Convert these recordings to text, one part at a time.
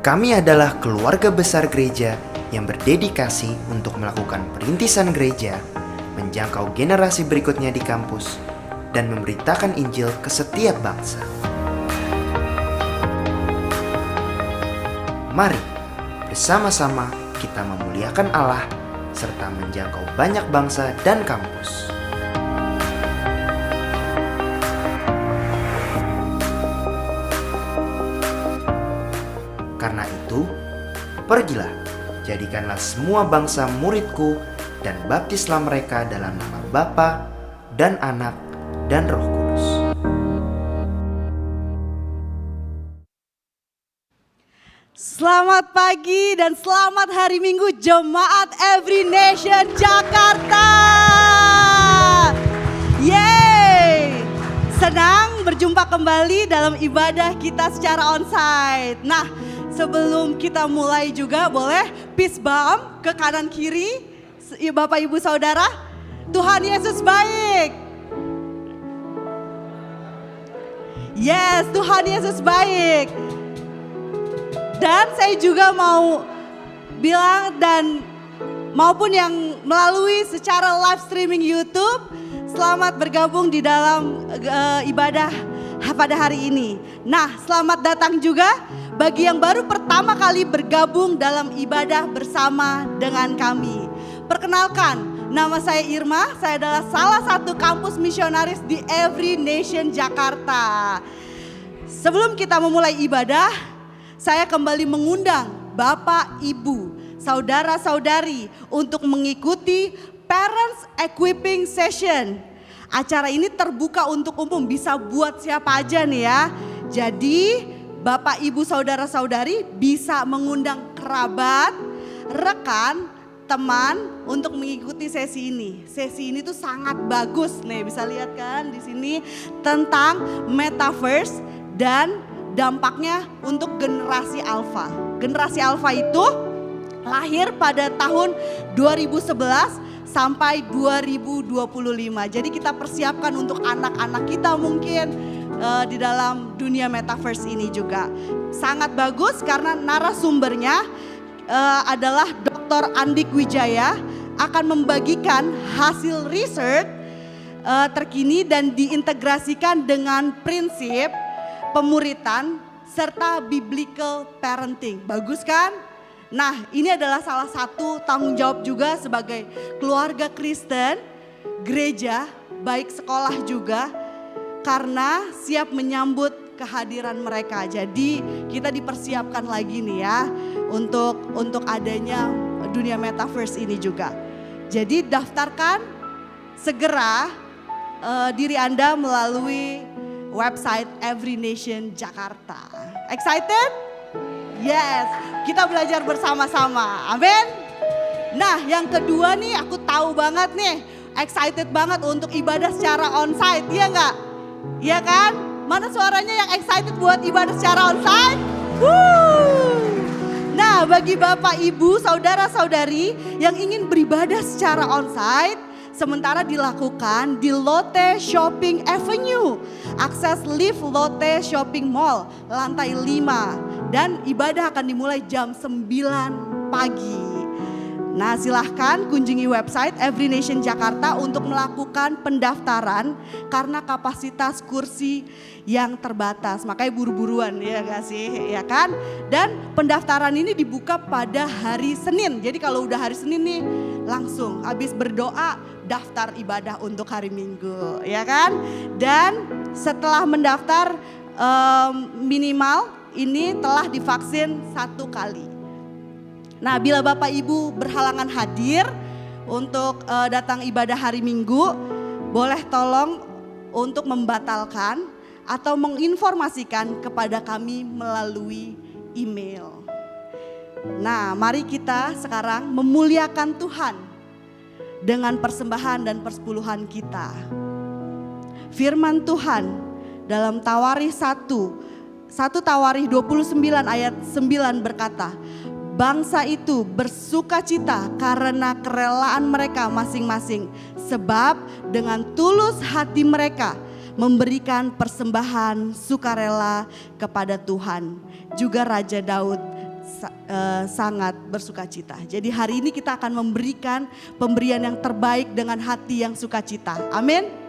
Kami adalah keluarga besar gereja yang berdedikasi untuk melakukan perintisan gereja, menjangkau generasi berikutnya di kampus, dan memberitakan Injil ke setiap bangsa. Mari, bersama-sama kita memuliakan Allah, serta menjangkau banyak bangsa dan kampus. Karena itu, pergilah, jadikanlah semua bangsa muridku dan baptislah mereka dalam nama Bapa dan Anak dan Roh Kudus. Selamat pagi dan selamat hari Minggu Jemaat Every Nation Jakarta. Yeay! Senang berjumpa kembali dalam ibadah kita secara onsite. Nah, sebelum kita mulai juga boleh peace bump ke kanan kiri, Bapak Ibu Saudara. Tuhan Yesus baik. Yes, Tuhan Yesus baik. Dan saya juga mau bilang dan maupun yang melalui secara live streaming YouTube, selamat bergabung di dalam ibadah pada hari ini. Nah, selamat datang juga bagi yang baru pertama kali bergabung dalam ibadah bersama dengan kami. Perkenalkan, nama saya Irma, saya adalah salah satu kampus misionaris di Every Nation Jakarta. Sebelum kita memulai ibadah, saya kembali mengundang Bapak, Ibu, Saudara-saudari untuk mengikuti Parents Equipping Session. Acara ini terbuka untuk umum, bisa buat siapa aja nih ya. Jadi Bapak, Ibu, Saudara-saudari bisa mengundang kerabat, rekan, teman untuk mengikuti sesi ini. Sesi ini tuh sangat bagus nih, bisa lihat kan di sini tentang metaverse dan dampaknya untuk generasi alfa. Generasi alfa itu lahir pada tahun 2011 sampai 2025. Jadi kita persiapkan untuk anak-anak kita mungkin di dalam dunia metaverse ini juga. Sangat bagus karena narasumbernya adalah Dr. Andik Wijaya akan membagikan hasil research terkini dan diintegrasikan dengan prinsip pemuritan serta biblical parenting. Bagus kan? Nah, ini adalah salah satu tanggung jawab juga sebagai keluarga Kristen, gereja, baik sekolah juga, karena siap menyambut kehadiran mereka. Jadi kita dipersiapkan lagi nih ya untuk adanya dunia metaverse ini juga. Jadi daftarkan segera diri Anda melalui website Every Nation Jakarta. Excited? Yes, kita belajar bersama-sama. Amin. Nah, yang kedua nih aku tahu banget nih, excited banget untuk ibadah secara onsite, iya enggak? Iya kan? Mana suaranya yang excited buat ibadah secara onsite? Nah, bagi Bapak, Ibu, Saudara-saudari yang ingin beribadah secara onsite, sementara dilakukan di Lotte Shopping Avenue, akses lift Lotte Shopping Mall, lantai 5. Dan ibadah akan dimulai jam 9 pagi. Nah, silahkan kunjungi website Every Nation Jakarta untuk melakukan pendaftaran karena kapasitas kursi yang terbatas. Makanya buru-buruan ya gak sih, ya kan? Dan pendaftaran ini dibuka pada hari Senin. Jadi kalau udah hari Senin nih langsung habis berdoa daftar ibadah untuk hari Minggu, ya kan? Dan setelah mendaftar minimal ini telah divaksin 1 kali. Nah, bila Bapak Ibu berhalangan hadir untuk datang ibadah hari Minggu, boleh tolong untuk membatalkan atau menginformasikan kepada kami melalui email. Nah, mari kita sekarang memuliakan Tuhan dengan persembahan dan persepuluhan kita. Firman Tuhan dalam Tawarikh 1 Tawarikh 29 ayat 9 berkata, bangsa itu bersukacita karena kerelaan mereka masing-masing, sebab dengan tulus hati mereka memberikan persembahan sukarela kepada Tuhan. Juga Raja Daud sangat bersukacita. Jadi hari ini kita akan memberikan pemberian yang terbaik dengan hati yang sukacita. Amin.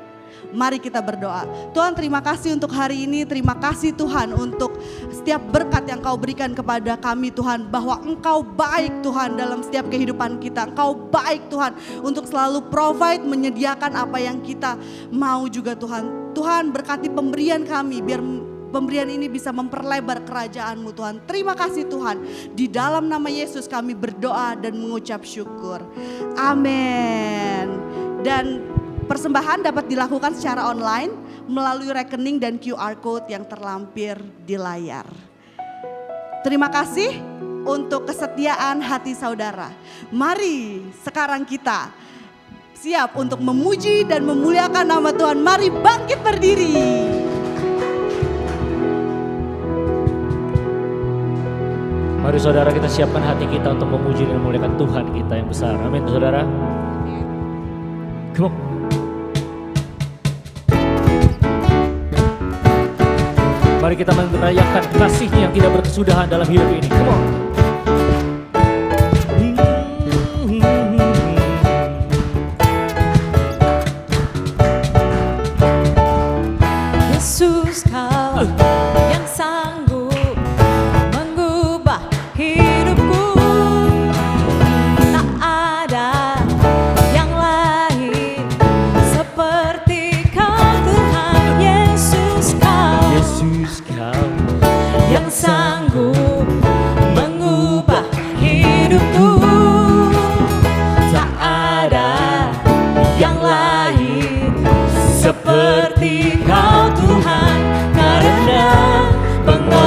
Mari kita berdoa. Tuhan, terima kasih untuk hari ini. Terima kasih Tuhan untuk setiap berkat yang Kau berikan kepada kami Tuhan. Bahwa Engkau baik Tuhan dalam setiap kehidupan kita. Engkau baik Tuhan untuk selalu provide, menyediakan apa yang kita mau juga Tuhan. Tuhan berkati pemberian kami biar pemberian ini bisa memperlebar kerajaan-Mu Tuhan. Terima kasih Tuhan. Di dalam nama Yesus kami berdoa dan mengucap syukur. Amin. Dan persembahan dapat dilakukan secara online melalui rekening dan QR Code yang terlampir di layar. Terima kasih untuk kesetiaan hati saudara. Mari sekarang kita siap untuk memuji dan memuliakan nama Tuhan. Mari bangkit berdiri. Mari saudara, kita siapkan hati kita untuk memuji dan memuliakan Tuhan kita yang besar. Amin saudara. Come on. Mari kita merayakan kasih-Nya yang tidak berkesudahan dalam hidup ini. Come on. Yesus, Kau yang sanggup mengubah hidupku. Tak ada yang lain seperti Kau Tuhan. Yesus, Kau yang sanggup mengubah hidupku. Tak ada yang lain seperti Kau Tuhan, karena pengorbanan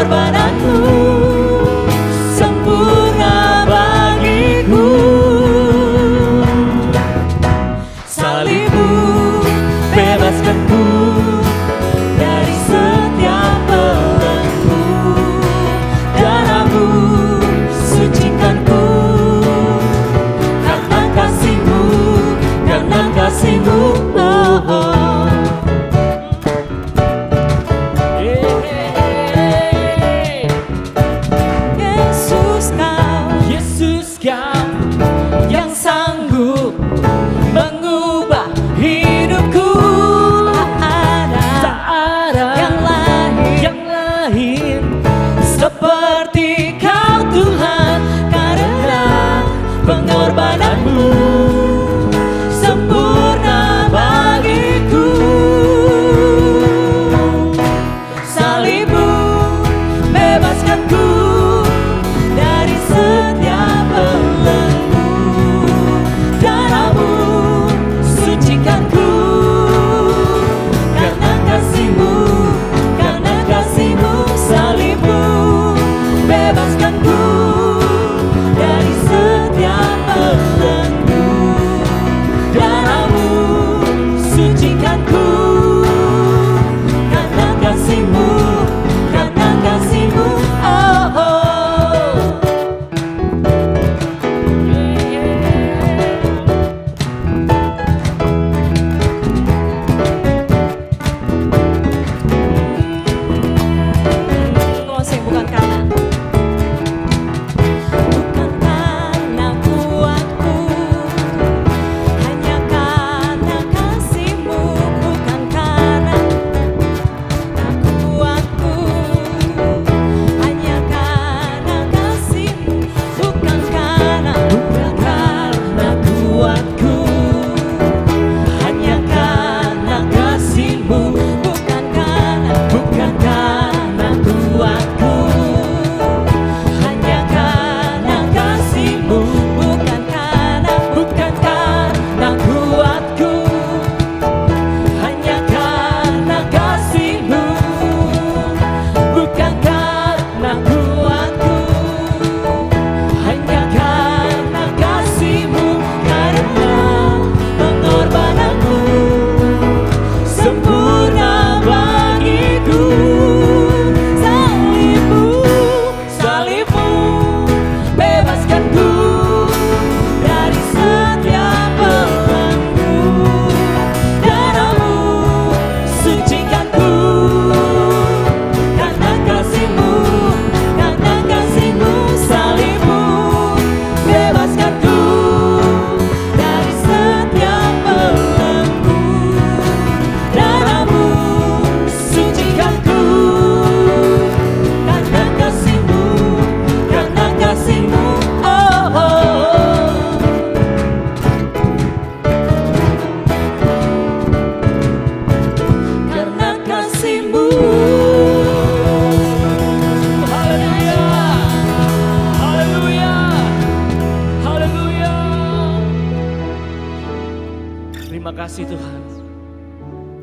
kasih Tuhan.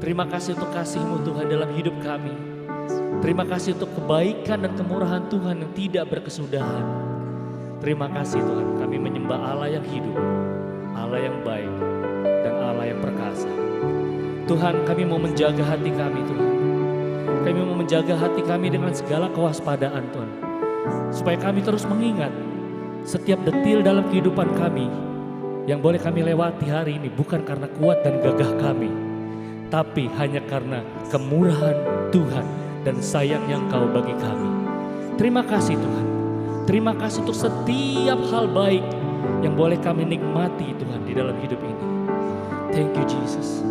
Terima kasih untuk kasih-Mu Tuhan dalam hidup kami. Terima kasih untuk kebaikan dan kemurahan Tuhan yang tidak berkesudahan. Terima kasih Tuhan, kami menyembah Allah yang hidup, Allah yang baik, dan Allah yang perkasa. Tuhan, kami mau menjaga hati kami Tuhan. Kami mau menjaga hati kami dengan segala kewaspadaan Tuhan. Supaya kami terus mengingat setiap detil dalam kehidupan kami yang boleh kami lewati hari ini bukan karena kuat dan gagah kami, tapi hanya karena kemurahan Tuhan dan sayang yang Kau bagi kami. Terima kasih Tuhan. Terima kasih untuk setiap hal baik yang boleh kami nikmati Tuhan di dalam hidup ini. Thank you Jesus.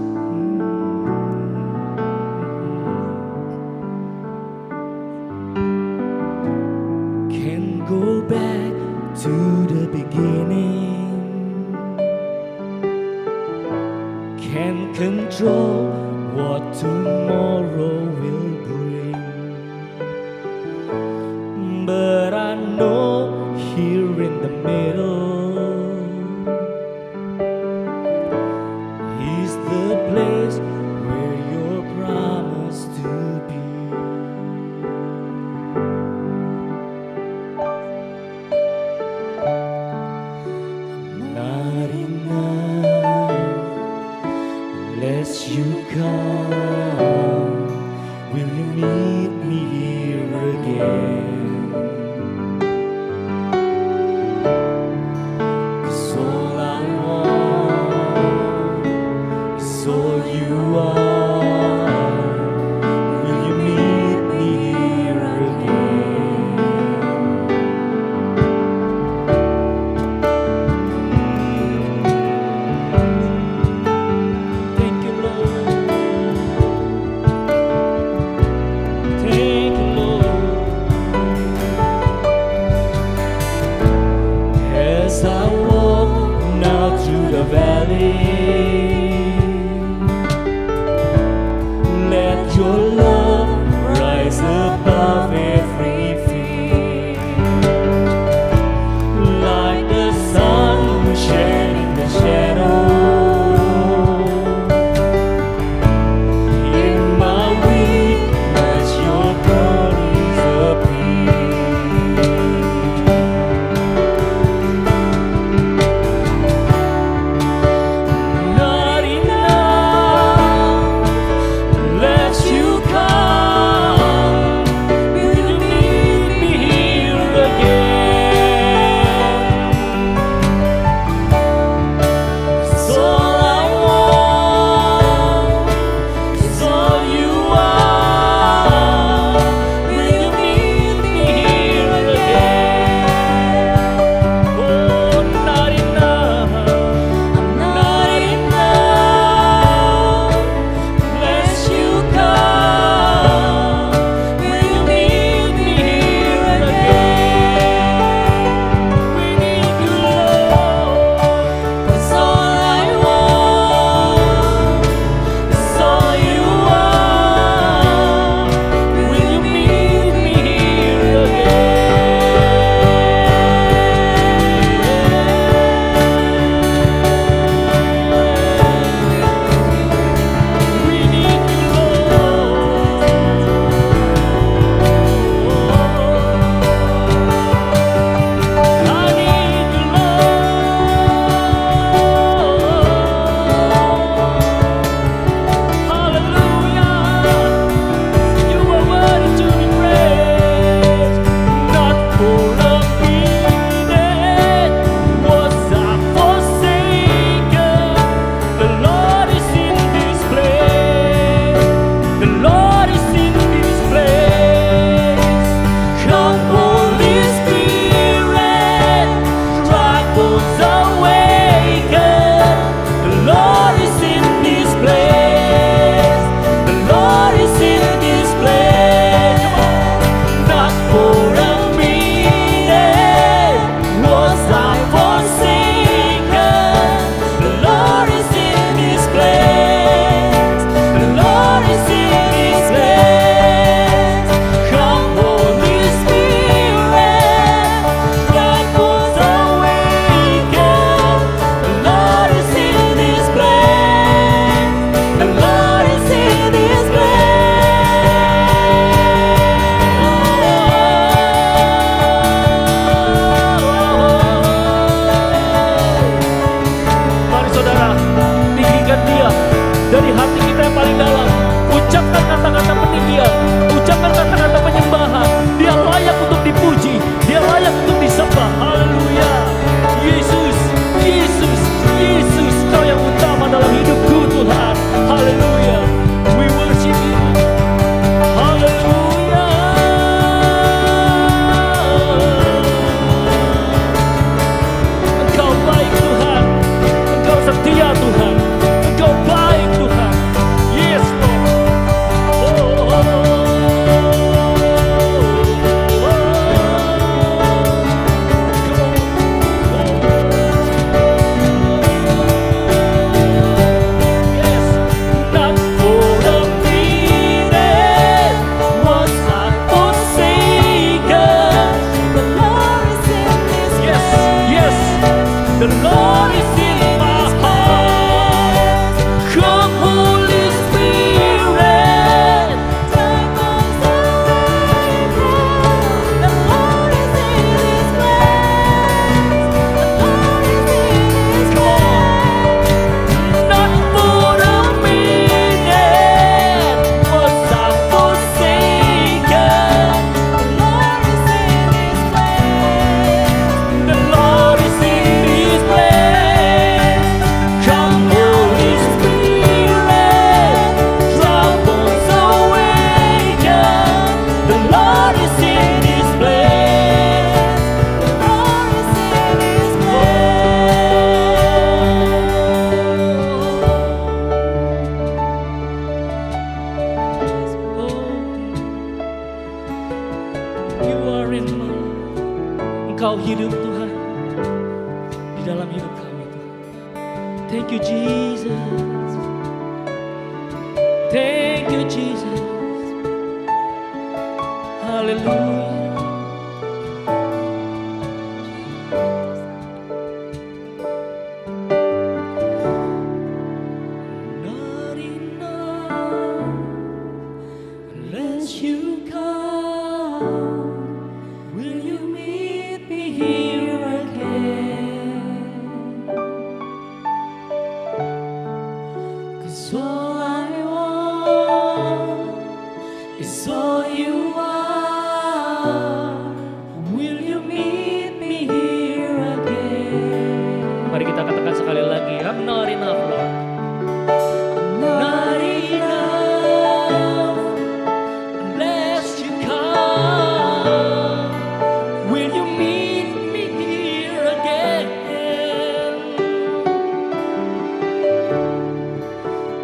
Can go back to the beginning. Can control what tomorrow will bring. But I know here in the middle is the place where you're promised to be. Not enough unless you come. Engkau hidup Tuhan di dalam hidup kami Tuhan. Thank you Jesus. Thank you Jesus. Haleluya. Not enough unless you come. Will you meet me here again? 'Cause all I want is all you are. Will you meet me here again? Mari kita katakan sekali lagi, I'm not enough Lord. Not enough unless you come. Will you meet me here again?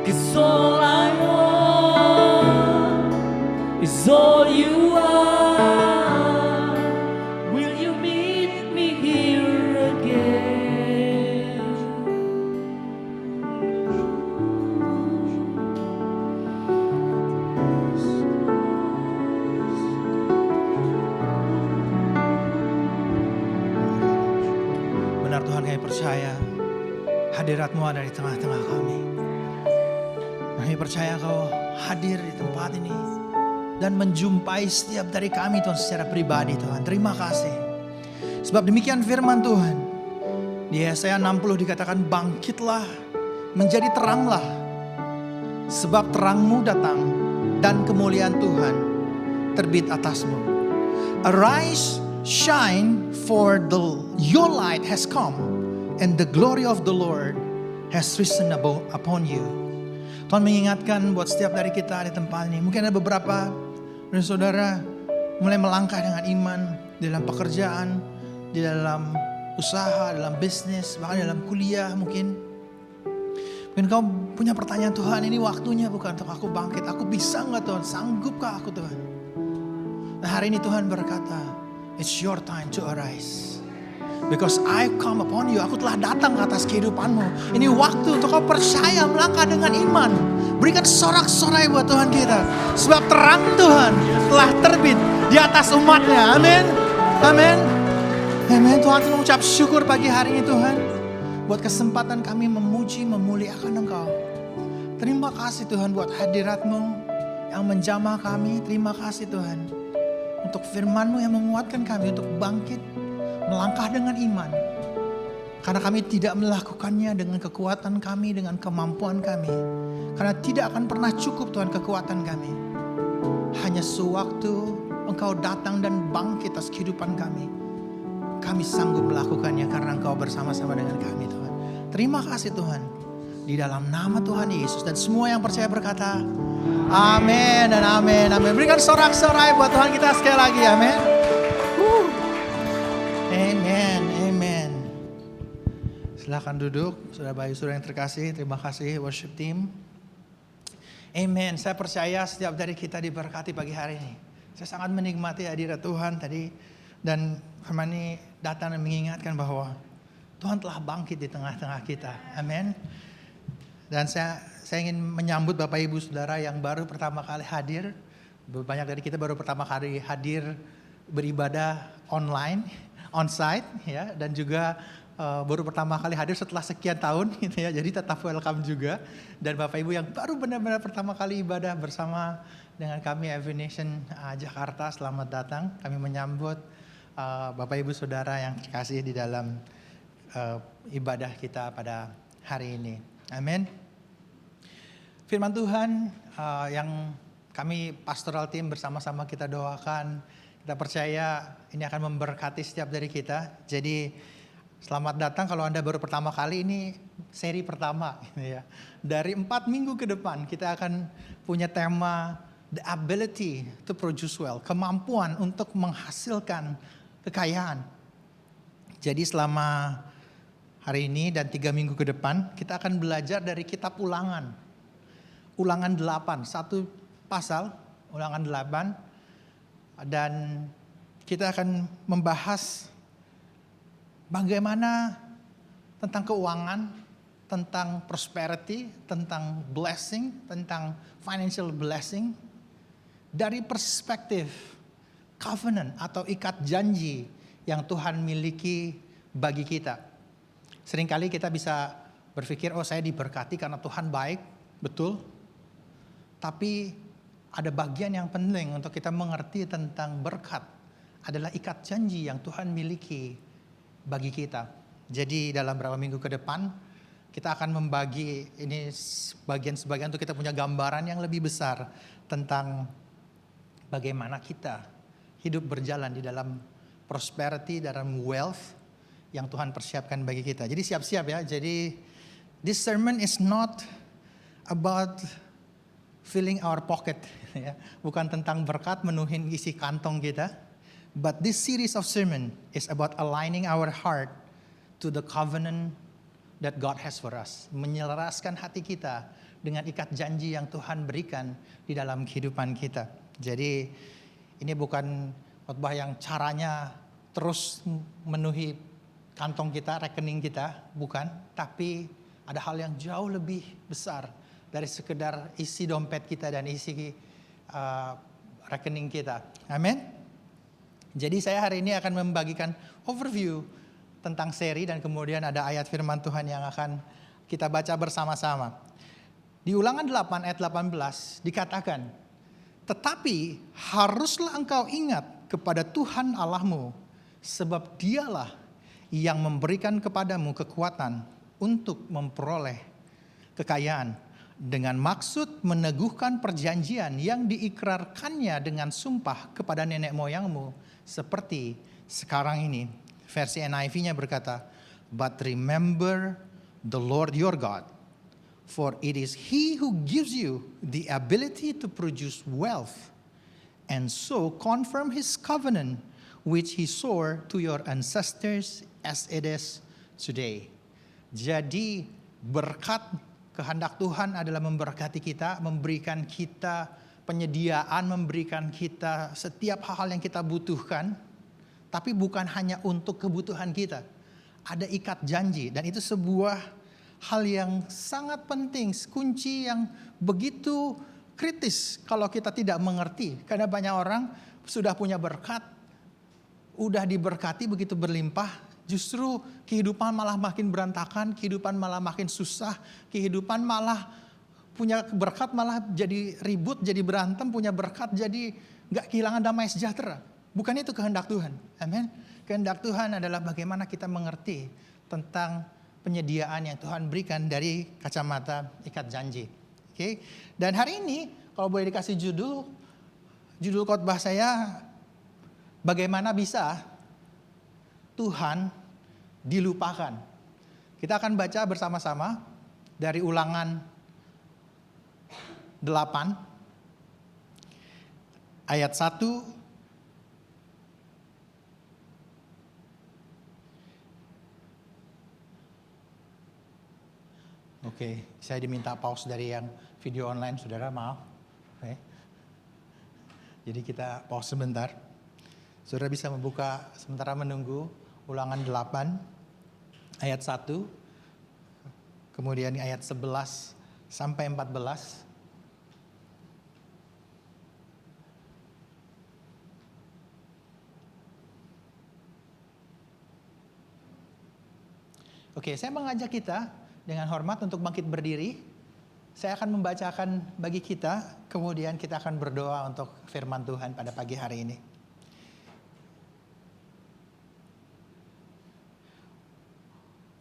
'Cause all I want is all you are. Will you meet me here again? Benar Tuhan, kami percaya hadirat-Mu ada di tengah-tengah kami. Kami percaya Kau hadir di tempat ini dan menjumpai setiap dari kami Tuhan secara pribadi Tuhan. Terima kasih. Sebab demikian firman Tuhan. Di Yesaya 60 dikatakan, bangkitlah, menjadi teranglah. Sebab terang-Mu datang dan kemuliaan Tuhan terbit atasmu. Arise, shine, for your light has come and the glory of the Lord has risen upon you. Tuhan mengingatkan buat setiap dari kita di tempat ini. Mungkin ada beberapa dari saudara mulai melangkah dengan iman di dalam pekerjaan, di dalam usaha, dalam bisnis, bahkan dalam kuliah mungkin. Mungkin kau punya pertanyaan, Tuhan ini waktunya bukan untuk aku bangkit. Aku bisa gak Tuhan? Sanggupkah aku Tuhan? Nah, hari ini Tuhan berkata, it's your time to arise. Because I come upon you. Aku telah datang ke atas kehidupanmu. Ini waktu untuk kau percaya, melangkah dengan iman. Berikan sorak-sorai buat Tuhan kita. Sebab terang Tuhan telah terbit di atas umatnya. Amin. Amin. Amin. Tuhan mengucap syukur pagi hari ini Tuhan. Buat kesempatan kami memuji, memuliakan Engkau. Terima kasih Tuhan buat hadirat-Mu yang menjamah kami. Terima kasih Tuhan untuk firman-Mu yang menguatkan kami untuk bangkit, melangkah dengan iman. Karena kami tidak melakukannya dengan kekuatan kami, dengan kemampuan kami. Karena tidak akan pernah cukup Tuhan kekuatan kami. Hanya sewaktu Engkau datang dan bangkit atas kehidupan kami, kami sanggup melakukannya karena Engkau bersama-sama dengan kami Tuhan. Terima kasih Tuhan. Di dalam nama Tuhan Yesus. Dan semua yang percaya berkata, amin dan amin. Amin. Berikan sorak-sorai buat Tuhan kita sekali lagi. Amin. Amen, amen. Silakan duduk, saudara Bayu, saudara yang terkasih. Terima kasih worship team. Amen. Saya percaya setiap dari kita diberkati pagi hari ini. Saya sangat menikmati hadirat Tuhan tadi, dan firman ini datang dan mengingatkan bahwa Tuhan telah bangkit di tengah-tengah kita. Amin. Dan saya ingin menyambut Bapak Ibu Saudara yang baru pertama kali hadir. Banyak dari kita baru pertama kali hadir beribadah online, onsite ya, dan juga baru pertama kali hadir setelah sekian tahun gitu ya. Jadi tetap welcome juga. Dan Bapak Ibu yang baru benar-benar pertama kali ibadah bersama dengan kami Every Nation Jakarta, selamat datang. Kami menyambut Bapak Ibu Saudara yang terkasih di dalam ibadah kita pada hari ini. Amin. Firman Tuhan yang kami pastoral team bersama-sama kita doakan, kita percaya ini akan memberkati setiap dari kita. Jadi selamat datang kalau Anda baru pertama kali, ini seri pertama gitu ya. Dari 4 minggu ke depan kita akan punya tema The Ability to Produce Wealth, kemampuan untuk menghasilkan kekayaan. Jadi selama hari ini dan 3 minggu ke depan kita akan belajar dari kitab Ulangan. Ulangan 8, satu pasal, Ulangan 8. Dan kita akan membahas bagaimana tentang keuangan, tentang prosperity, tentang blessing, tentang financial blessing dari perspektif covenant atau ikat janji yang Tuhan miliki bagi kita. Seringkali kita bisa berpikir, oh saya diberkati karena Tuhan baik, betul. Tapi ada bagian yang penting untuk kita mengerti tentang berkat adalah ikat janji yang Tuhan miliki bagi kita. Jadi dalam beberapa minggu ke depan kita akan membagi ini sebagian-sebagian untuk kita punya gambaran yang lebih besar tentang bagaimana kita hidup berjalan di dalam prosperity, dalam wealth yang Tuhan persiapkan bagi kita. Jadi siap-siap ya. Jadi this sermon is not about filling our pocket, ya. Bukan tentang berkat menuhin isi kantong kita. But this series of sermon is about aligning our heart to the covenant that God has for us. Menyelaraskan hati kita dengan ikat janji yang Tuhan berikan di dalam kehidupan kita. Jadi ini bukan khotbah yang caranya terus memenuhi kantong kita, rekening kita, bukan. Tapi ada hal yang jauh lebih besar dari sekedar isi dompet kita dan isi rekening kita. Amin. Jadi saya hari ini akan membagikan overview tentang seri dan kemudian ada ayat firman Tuhan yang akan kita baca bersama-sama. Di Ulangan 8 ayat 18 dikatakan, "Tetapi haruslah engkau ingat kepada Tuhan Allahmu, sebab Dialah yang memberikan kepadamu kekuatan untuk memperoleh kekayaan, dengan maksud meneguhkan perjanjian yang diikrarkannya dengan sumpah kepada nenek moyangmu, seperti sekarang ini." Versi NIV-nya berkata, "But remember the Lord your God, for it is He who gives you the ability to produce wealth, and so confirm His covenant, which He swore to your ancestors as it is today." Jadi berkat kehendak Tuhan adalah memberkati kita, memberikan kita penyediaan, memberikan kita setiap hal yang kita butuhkan. Tapi bukan hanya untuk kebutuhan kita. Ada ikat janji dan itu sebuah hal yang sangat penting, kunci yang begitu kritis kalau kita tidak mengerti. Karena banyak orang sudah punya berkat, udah diberkati begitu berlimpah, justru kehidupan malah makin berantakan, kehidupan malah makin susah, kehidupan malah punya berkat malah jadi ribut, jadi berantem, punya berkat jadi gak kehilangan damai sejahtera. Bukan itu kehendak Tuhan. Amin. Kehendak Tuhan adalah bagaimana kita mengerti tentang penyediaan yang Tuhan berikan dari kacamata ikat janji. Oke. Dan hari ini kalau boleh dikasih judul khotbah saya, bagaimana bisa Tuhan dilupakan. Kita akan baca bersama-sama dari Ulangan 8 ayat 1 Oke, saya diminta pause dari yang video online, saudara, maaf. Oke. Jadi kita pause sebentar. Saudara bisa membuka sementara menunggu Ulangan 8 ayat 1, kemudian ayat 11 sampai 14. Oke, saya mengajak kita dengan hormat untuk bangkit berdiri. Saya akan membacakan bagi kita, kemudian kita akan berdoa untuk firman Tuhan pada pagi hari ini.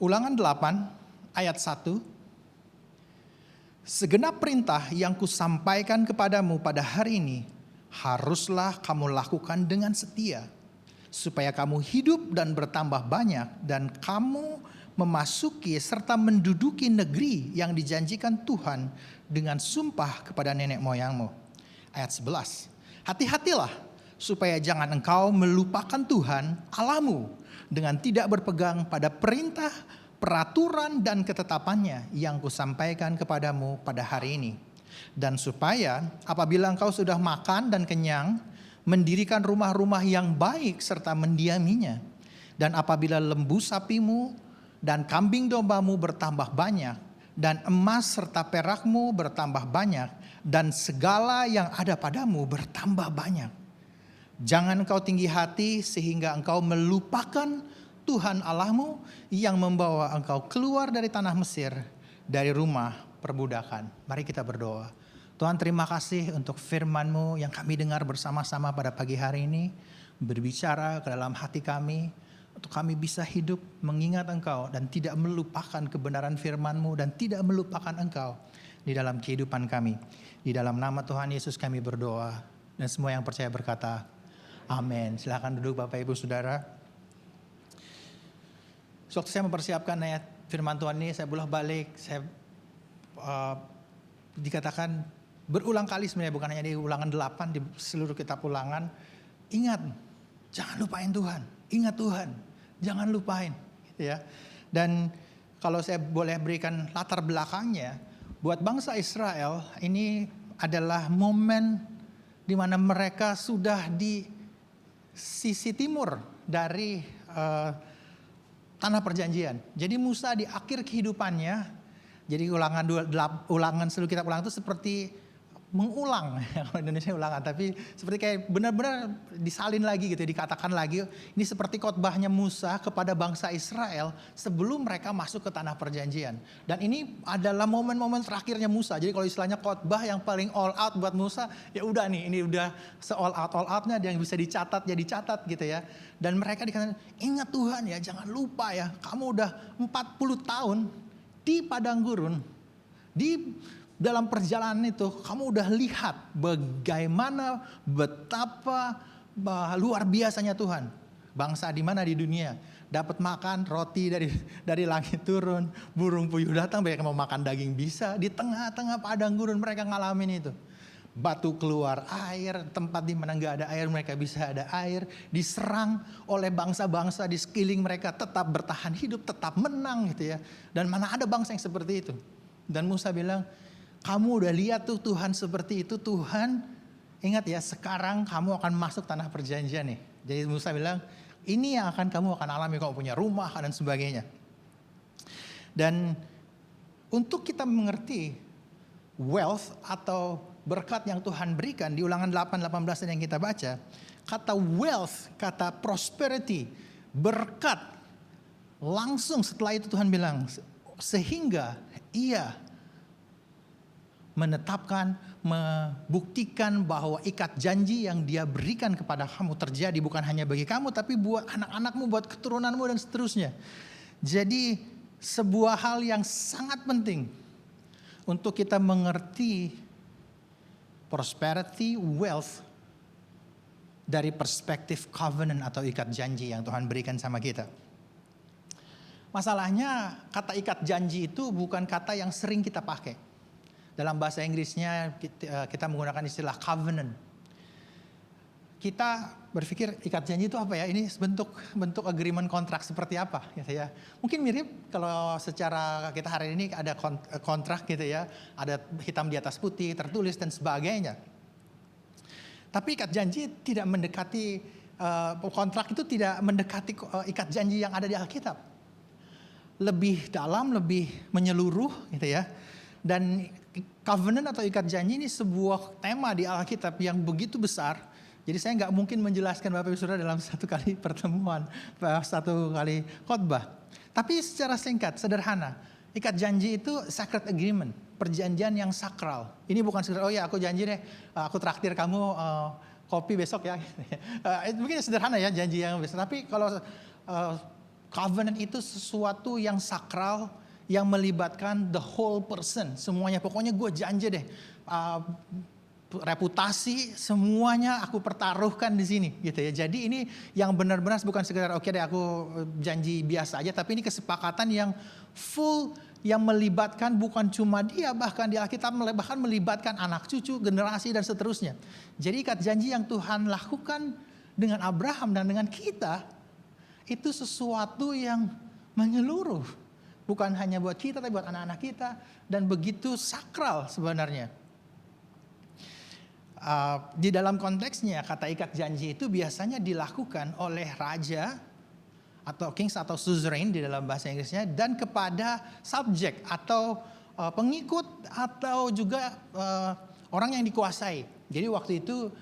Ulangan 8 ayat 1. "Segenap perintah yang kusampaikan kepadamu pada hari ini haruslah kamu lakukan dengan setia, supaya kamu hidup dan bertambah banyak dan kamu memasuki serta menduduki negeri yang dijanjikan Tuhan dengan sumpah kepada nenek moyangmu." Ayat 11. "Hati-hatilah supaya jangan engkau melupakan Tuhan Allahmu dengan tidak berpegang pada perintah, peraturan dan ketetapannya yang kusampaikan kepadamu pada hari ini. Dan supaya apabila engkau sudah makan dan kenyang, mendirikan rumah-rumah yang baik serta mendiaminya, Dan apabila lembu sapimu dan kambing dombamu bertambah banyak, dan emas serta perakmu bertambah banyak, dan segala yang ada padamu bertambah banyak, jangan engkau tinggi hati sehingga engkau melupakan Tuhan Allahmu yang membawa engkau keluar dari tanah Mesir, dari rumah perbudakan. Mari kita berdoa. Tuhan, terima kasih untuk firman-Mu yang kami dengar bersama-sama pada pagi hari ini, berbicara ke dalam hati kami, untuk kami bisa hidup mengingat Engkau dan tidak melupakan kebenaran firman-Mu dan tidak melupakan Engkau di dalam kehidupan kami. Di dalam nama Tuhan Yesus kami berdoa, dan semua yang percaya berkata, amin. Silakan duduk Bapak Ibu Saudara. Waktu saya mempersiapkan ayat firman Tuhan ini, saya bolak balik, saya dikatakan berulang kali sebenarnya, bukan hanya di ulangan 8, di seluruh kitab ulangan. Ingat, jangan lupain Tuhan. Ingat Tuhan, jangan lupain. Gitu ya. Dan kalau saya boleh berikan latar belakangnya, buat bangsa Israel ini adalah momen di mana mereka sudah di sisi timur dari tanah perjanjian. Jadi Musa di akhir kehidupannya, jadi ulangan seluruh kitab ulangan itu seperti mengulang, kalau Indonesia ulangan, tapi seperti kayak benar-benar disalin lagi gitu, dikatakan lagi. Ini seperti khotbahnya Musa kepada bangsa Israel sebelum mereka masuk ke tanah perjanjian. Dan ini adalah momen-momen terakhirnya Musa. Jadi kalau istilahnya khotbah yang paling all out buat Musa, ya udah nih, ini udah se-all outnya yang bisa dicatat, ya dicatat gitu ya. Dan mereka dikatakan, ingat Tuhan ya, jangan lupa ya, kamu udah 40 tahun di padang gurun, di dalam perjalanan itu kamu udah lihat bagaimana, betapa luar biasanya Tuhan. Bangsa di mana di dunia dapat makan roti dari langit turun, burung puyuh datang, mereka mau makan daging bisa. Di tengah-tengah padang gurun mereka ngalamin itu. Batu keluar air, tempat di mana nggak ada air mereka bisa ada air. Diserang oleh bangsa-bangsa di sekeliling mereka, tetap bertahan hidup, tetap menang gitu ya. Dan mana ada bangsa yang seperti itu. Dan Musa bilang, kamu udah lihat tuh Tuhan seperti itu, Tuhan ingat ya, sekarang kamu akan masuk tanah perjanjian nih. Jadi Musa bilang, ini yang kamu akan alami, kamu punya rumah dan sebagainya. Dan untuk kita mengerti wealth atau berkat yang Tuhan berikan, di ulangan 8:18 yang kita baca, kata wealth, kata prosperity, berkat, langsung setelah itu Tuhan bilang, sehingga ia menetapkan, membuktikan bahwa ikat janji yang dia berikan kepada kamu terjadi bukan hanya bagi kamu, tapi buat anak-anakmu, buat keturunanmu dan seterusnya. Jadi sebuah hal yang sangat penting untuk kita mengerti prosperity, wealth dari perspektif covenant atau ikat janji yang Tuhan berikan sama kita. Masalahnya kata ikat janji itu bukan kata yang sering kita pakai. Dalam bahasa Inggrisnya kita menggunakan istilah covenant. Kita berpikir ikat janji itu apa ya? Ini bentuk agreement kontrak seperti apa gitu ya. Mungkin mirip kalau secara kita hari ini ada kontrak gitu ya. Ada hitam di atas putih, tertulis dan sebagainya. Tapi ikat janji tidak mendekati, kontrak itu tidak mendekati ikat janji yang ada di Alkitab. Lebih dalam, lebih menyeluruh gitu ya. Dan covenant atau ikat janji ini sebuah tema di Alkitab yang begitu besar. Jadi saya nggak mungkin menjelaskan Bapak Ibu Saudara dalam satu kali pertemuan, satu kali khotbah. Tapi secara singkat, sederhana, ikat janji itu sacred agreement, perjanjian yang sakral. Ini bukan sekedar, oh ya aku janji deh, aku traktir kamu kopi besok ya. Mungkin sederhana ya janji yang besar. Tapi kalau covenant itu sesuatu yang sakral, yang melibatkan the whole person, semuanya. Pokoknya gue janji deh, reputasi semuanya aku pertaruhkan di sini, gitu ya. Jadi ini yang benar-benar bukan sekedar oke deh aku janji biasa aja, tapi ini kesepakatan yang full, yang melibatkan bukan cuma dia, bahkan di Alkitab bahkan melibatkan anak cucu, generasi dan seterusnya. Jadi ikat janji yang Tuhan lakukan dengan Abraham dan dengan kita itu sesuatu yang menyeluruh. Bukan hanya buat kita, tapi buat anak-anak kita. Dan begitu sakral sebenarnya. Di dalam konteksnya, kata ikat janji itu biasanya dilakukan oleh raja atau kings atau suzerain di dalam bahasa Inggrisnya, dan kepada subjek atau pengikut atau juga orang yang dikuasai. Jadi waktu itu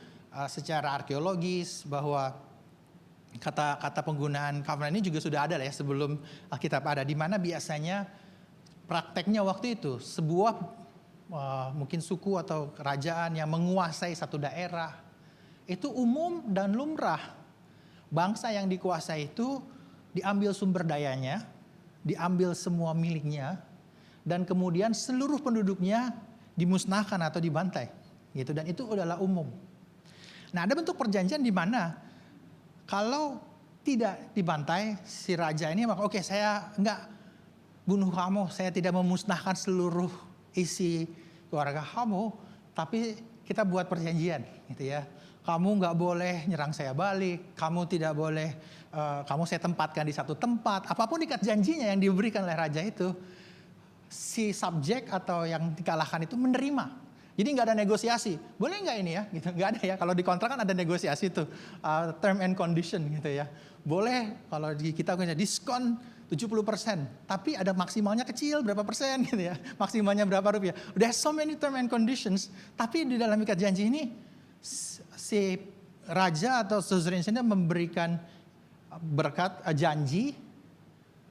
secara arkeologis bahwa kata penggunaan covenant ini juga sudah ada lah ya sebelum Alkitab ada, di mana biasanya prakteknya waktu itu sebuah mungkin suku atau kerajaan yang menguasai satu daerah itu umum dan lumrah. Bangsa yang dikuasai itu diambil sumber dayanya, diambil semua miliknya, dan kemudian seluruh penduduknya dimusnahkan atau dibantai. Gitu, dan itu adalah umum. Nah, ada bentuk perjanjian di mana kalau tidak dibantai si raja ini, maka oke, saya enggak bunuh kamu, saya tidak memusnahkan seluruh isi keluarga kamu, tapi kita buat perjanjian, gitu ya. Kamu nggak boleh nyerang saya balik, kamu tidak boleh, kamu saya tempatkan di satu tempat. Apapun ikat janjinya yang diberikan oleh raja itu, si subjek atau yang dikalahkan itu menerima. Jadi nggak ada negosiasi, boleh nggak ini ya? Gitu, nggak ada ya. Kalau di kontrak kan ada negosiasi itu, term and condition gitu ya. Boleh kalau di kita punya diskon 70%, tapi ada maksimalnya kecil berapa persen gitu ya, maksimalnya berapa rupiah. There's so many term and conditions, tapi di dalam ikat janji ini si raja atau suzerain ini memberikan berkat janji,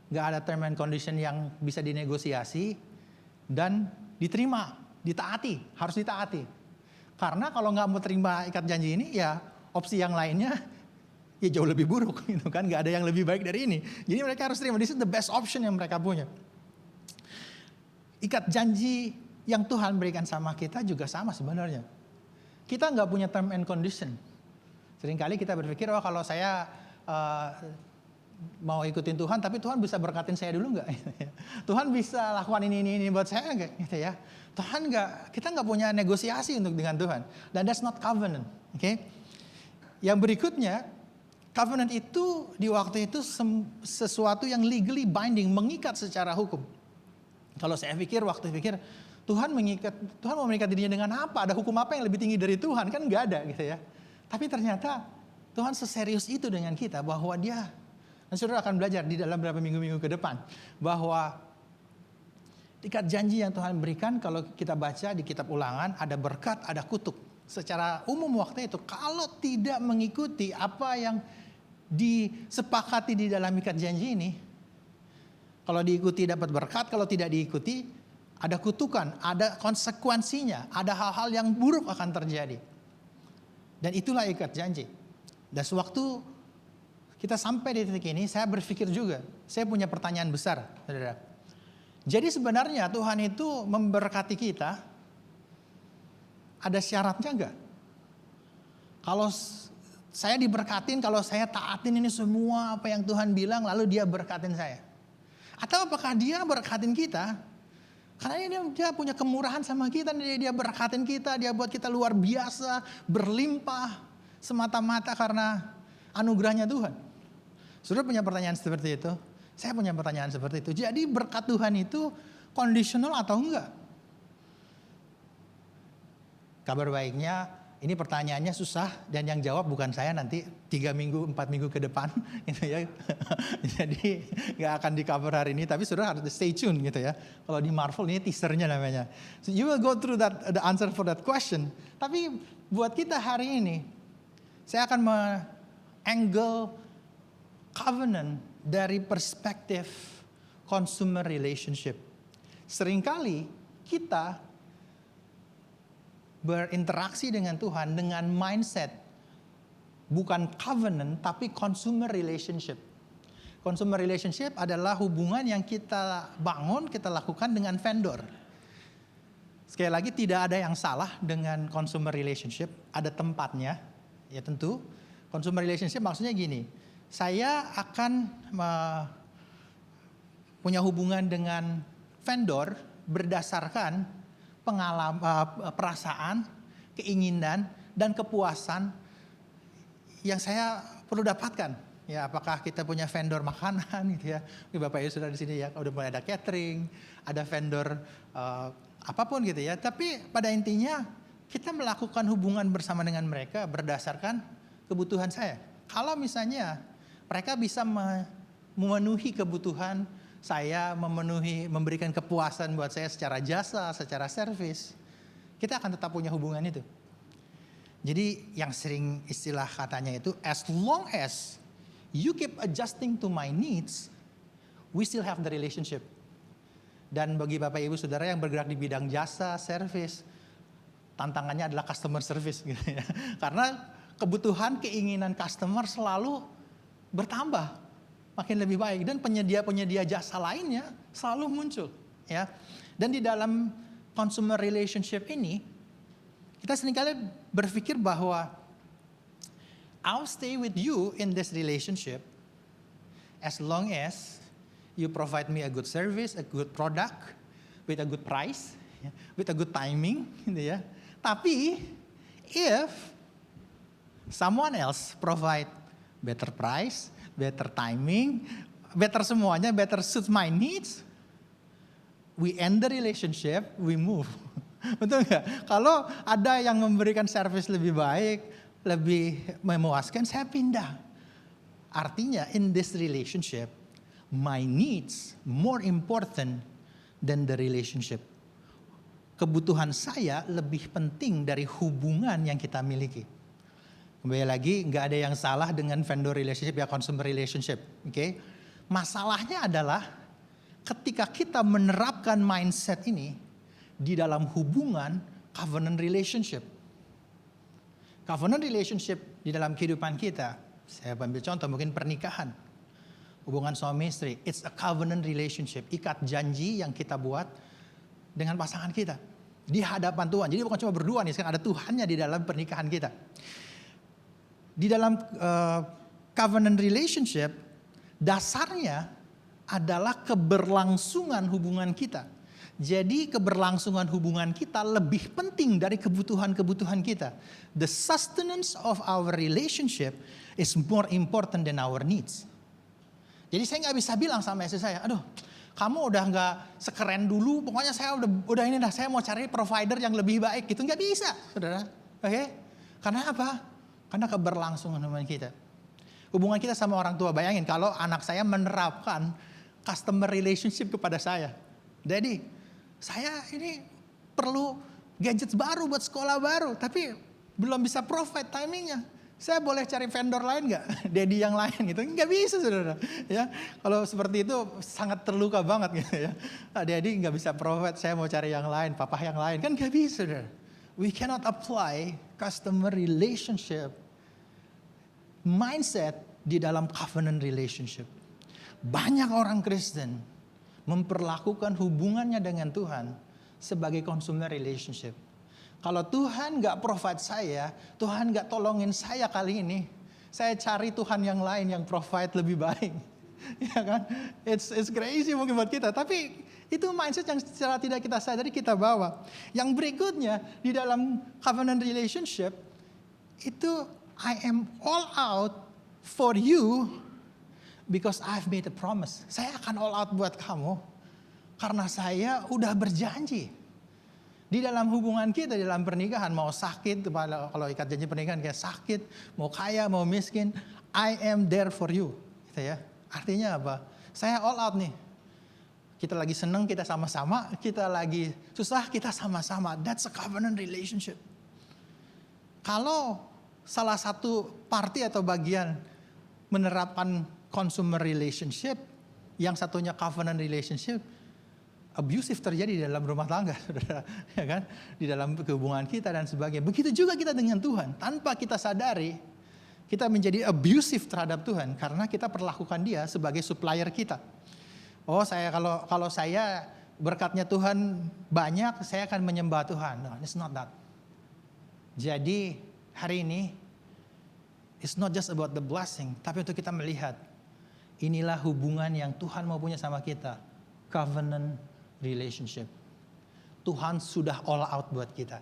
nggak ada term and condition yang bisa dinegosiasi dan diterima, ditaati, harus ditaati. Karena kalau nggak mau terima ikat janji ini, ya opsi yang lainnya ya jauh lebih buruk, gitu kan? Nggak ada yang lebih baik dari ini. Jadi mereka harus terima. This is the best option yang mereka punya. Ikat janji yang Tuhan berikan sama kita juga sama sebenarnya. Kita nggak punya term and condition. Seringkali kita berpikir, oh kalau saya mau ikutin Tuhan, tapi Tuhan bisa berkatin saya dulu nggak? Tuhan bisa lakukan ini buat saya nggak? Gitu ya. Tuhan nggak, kita nggak punya negosiasi untuk dengan Tuhan. Dan that's not covenant. Okay? Yang berikutnya, covenant itu di waktu itu sesuatu yang legally binding, mengikat secara hukum. Kalau saya pikir Tuhan mau mengikat dirinya dengan apa? Ada hukum apa yang lebih tinggi dari Tuhan? Kan nggak ada gitu ya. Tapi ternyata Tuhan seserius itu dengan kita bahwa Dia, dan saudara akan belajar di dalam beberapa minggu-minggu ke depan bahwa ikat janji yang Tuhan berikan, kalau kita baca di kitab Ulangan, ada berkat, ada kutuk. Secara umum waktu itu, kalau tidak mengikuti apa yang disepakati di dalam ikat janji ini, kalau diikuti dapat berkat, kalau tidak diikuti ada kutukan, ada konsekuensinya, ada hal-hal yang buruk akan terjadi. Dan itulah ikat janji. Dan sewaktu kita sampai di titik ini, saya berpikir juga, saya punya pertanyaan besar, saudara. Jadi sebenarnya Tuhan itu memberkati kita, ada syaratnya enggak? Kalau saya diberkatin, kalau saya taatin ini semua apa yang Tuhan bilang, lalu Dia berkatin saya. Atau apakah Dia berkatin kita karena dia punya kemurahan sama kita, dia berkatin kita, Dia buat kita luar biasa, berlimpah, semata-mata karena anugerahnya Tuhan. Saudara punya pertanyaan seperti itu? Saya punya pertanyaan seperti itu. Jadi berkat Tuhan itu conditional atau enggak? Kabar baiknya, ini pertanyaannya susah dan yang jawab bukan saya nanti 3 minggu, 4 minggu ke depan gitu ya. Jadi nggak akan di cover hari ini, tapi saudara harus stay tune gitu ya. Kalau di Marvel ini teasernya namanya. So you will go through the answer for that question. Tapi buat kita hari ini, saya akan angle covenant dari perspektif consumer relationship. Seringkali kita berinteraksi dengan Tuhan dengan mindset bukan covenant tapi consumer relationship. Consumer relationship adalah hubungan yang kita bangun, kita lakukan dengan vendor. Sekali lagi tidak ada yang salah dengan consumer relationship, ada tempatnya. Ya tentu, consumer relationship maksudnya gini, saya akan punya hubungan dengan vendor berdasarkan pengalaman, perasaan, keinginan, dan kepuasan yang saya perlu dapatkan. Ya, apakah kita punya vendor makanan gitu ya? Bapak Ibu sudah di sini ya, udah mulai ada catering, ada vendor apapun gitu ya. Tapi pada intinya kita melakukan hubungan bersama dengan mereka berdasarkan kebutuhan saya. Kalau misalnya mereka bisa memenuhi kebutuhan saya, memberikan kepuasan buat saya secara jasa, secara servis, kita akan tetap punya hubungan itu. Jadi yang sering istilah katanya itu, as long as you keep adjusting to my needs, we still have the relationship. Dan bagi Bapak Ibu Saudara yang bergerak di bidang jasa, servis, tantangannya adalah customer service gitu ya. Karena kebutuhan, keinginan customer selalu bertambah, makin lebih baik, dan penyedia-penyedia jasa lainnya selalu muncul ya. Dan di dalam consumer relationship ini kita seringkali berpikir bahwa I'll stay with you in this relationship as long as you provide me a good service, a good product, with a good price, with a good timing, gitu ya. Tapi if someone else provide better price, better timing, better semuanya, better suit my needs, we end the relationship, we move. Betul nggak? Kalau ada yang memberikan service lebih baik, lebih memuaskan, saya pindah. Artinya in this relationship, my needs more important than the relationship. Kebutuhan saya lebih penting dari hubungan yang kita miliki. Kembali lagi, nggak ada yang salah dengan vendor relationship ya, consumer relationship. Oke? Masalahnya adalah ketika kita menerapkan mindset ini di dalam hubungan covenant relationship. Covenant relationship di dalam kehidupan kita, saya ambil contoh mungkin pernikahan. Hubungan suami istri, it's a covenant relationship, ikat janji yang kita buat dengan pasangan kita di hadapan Tuhan. Jadi bukan cuma berdua nih, sekarang ada Tuhannya di dalam pernikahan kita. Di dalam covenant relationship, dasarnya adalah keberlangsungan hubungan kita. Jadi keberlangsungan hubungan kita lebih penting dari kebutuhan-kebutuhan kita. The sustenance of our relationship is more important than our needs. Jadi saya nggak bisa bilang sama istri saya, aduh, kamu udah nggak sekeren dulu, pokoknya saya udah ini dah, saya mau cari provider yang lebih baik gitu. Nggak bisa, saudara. Oke? Karena apa? Karena keberlangsungan hubungan kita. Hubungan kita sama orang tua, bayangin kalau anak saya menerapkan customer relationship kepada saya. Jadi, saya ini perlu gadget baru buat sekolah baru, tapi belum bisa provide timingnya. Saya boleh cari vendor lain nggak? Daddy yang lain gitu? Nggak bisa, saudara. Ya, kalau seperti itu sangat terluka banget gitu ya. Daddy nggak bisa provide, saya mau cari yang lain, papa yang lain, kan nggak bisa, saudara. We cannot apply customer relationship mindset di dalam covenant relationship. Banyak orang Kristen memperlakukan hubungannya dengan Tuhan sebagai consumer relationship. Kalau Tuhan gak provide saya, Tuhan gak tolongin saya kali ini, saya cari Tuhan yang lain yang provide lebih baik. Ya kan? It's crazy mungkin buat kita, tapi itu mindset yang secara tidak kita sadari kita bawa. Yang berikutnya di dalam covenant relationship itu I am all out for you because I've made a promise. Saya akan all out buat kamu karena saya udah berjanji. Di dalam hubungan kita, di dalam pernikahan, mau sakit, kalau ikat janji pernikahan kayak sakit, mau kaya, mau miskin, I am there for you. Gitu ya. Artinya apa? Saya all out nih. Kita lagi seneng, kita sama-sama. Kita lagi susah, kita sama-sama. That's a covenant relationship. Kalau salah satu party atau bagian menerapkan consumer relationship, yang satunya covenant relationship, abusive terjadi di dalam rumah tangga, saudara, ya kan? Di dalam hubungan kita dan sebagainya. Begitu juga kita dengan Tuhan. Tanpa kita sadari, kita menjadi abusive terhadap Tuhan karena kita perlakukan Dia sebagai supplier kita. Oh, saya kalau saya berkatnya Tuhan banyak, saya akan menyembah Tuhan. No, it's not that. Jadi hari ini it's not just about the blessing, tapi untuk kita melihat inilah hubungan yang Tuhan mau punya sama kita, covenant relationship. Tuhan sudah all out buat kita.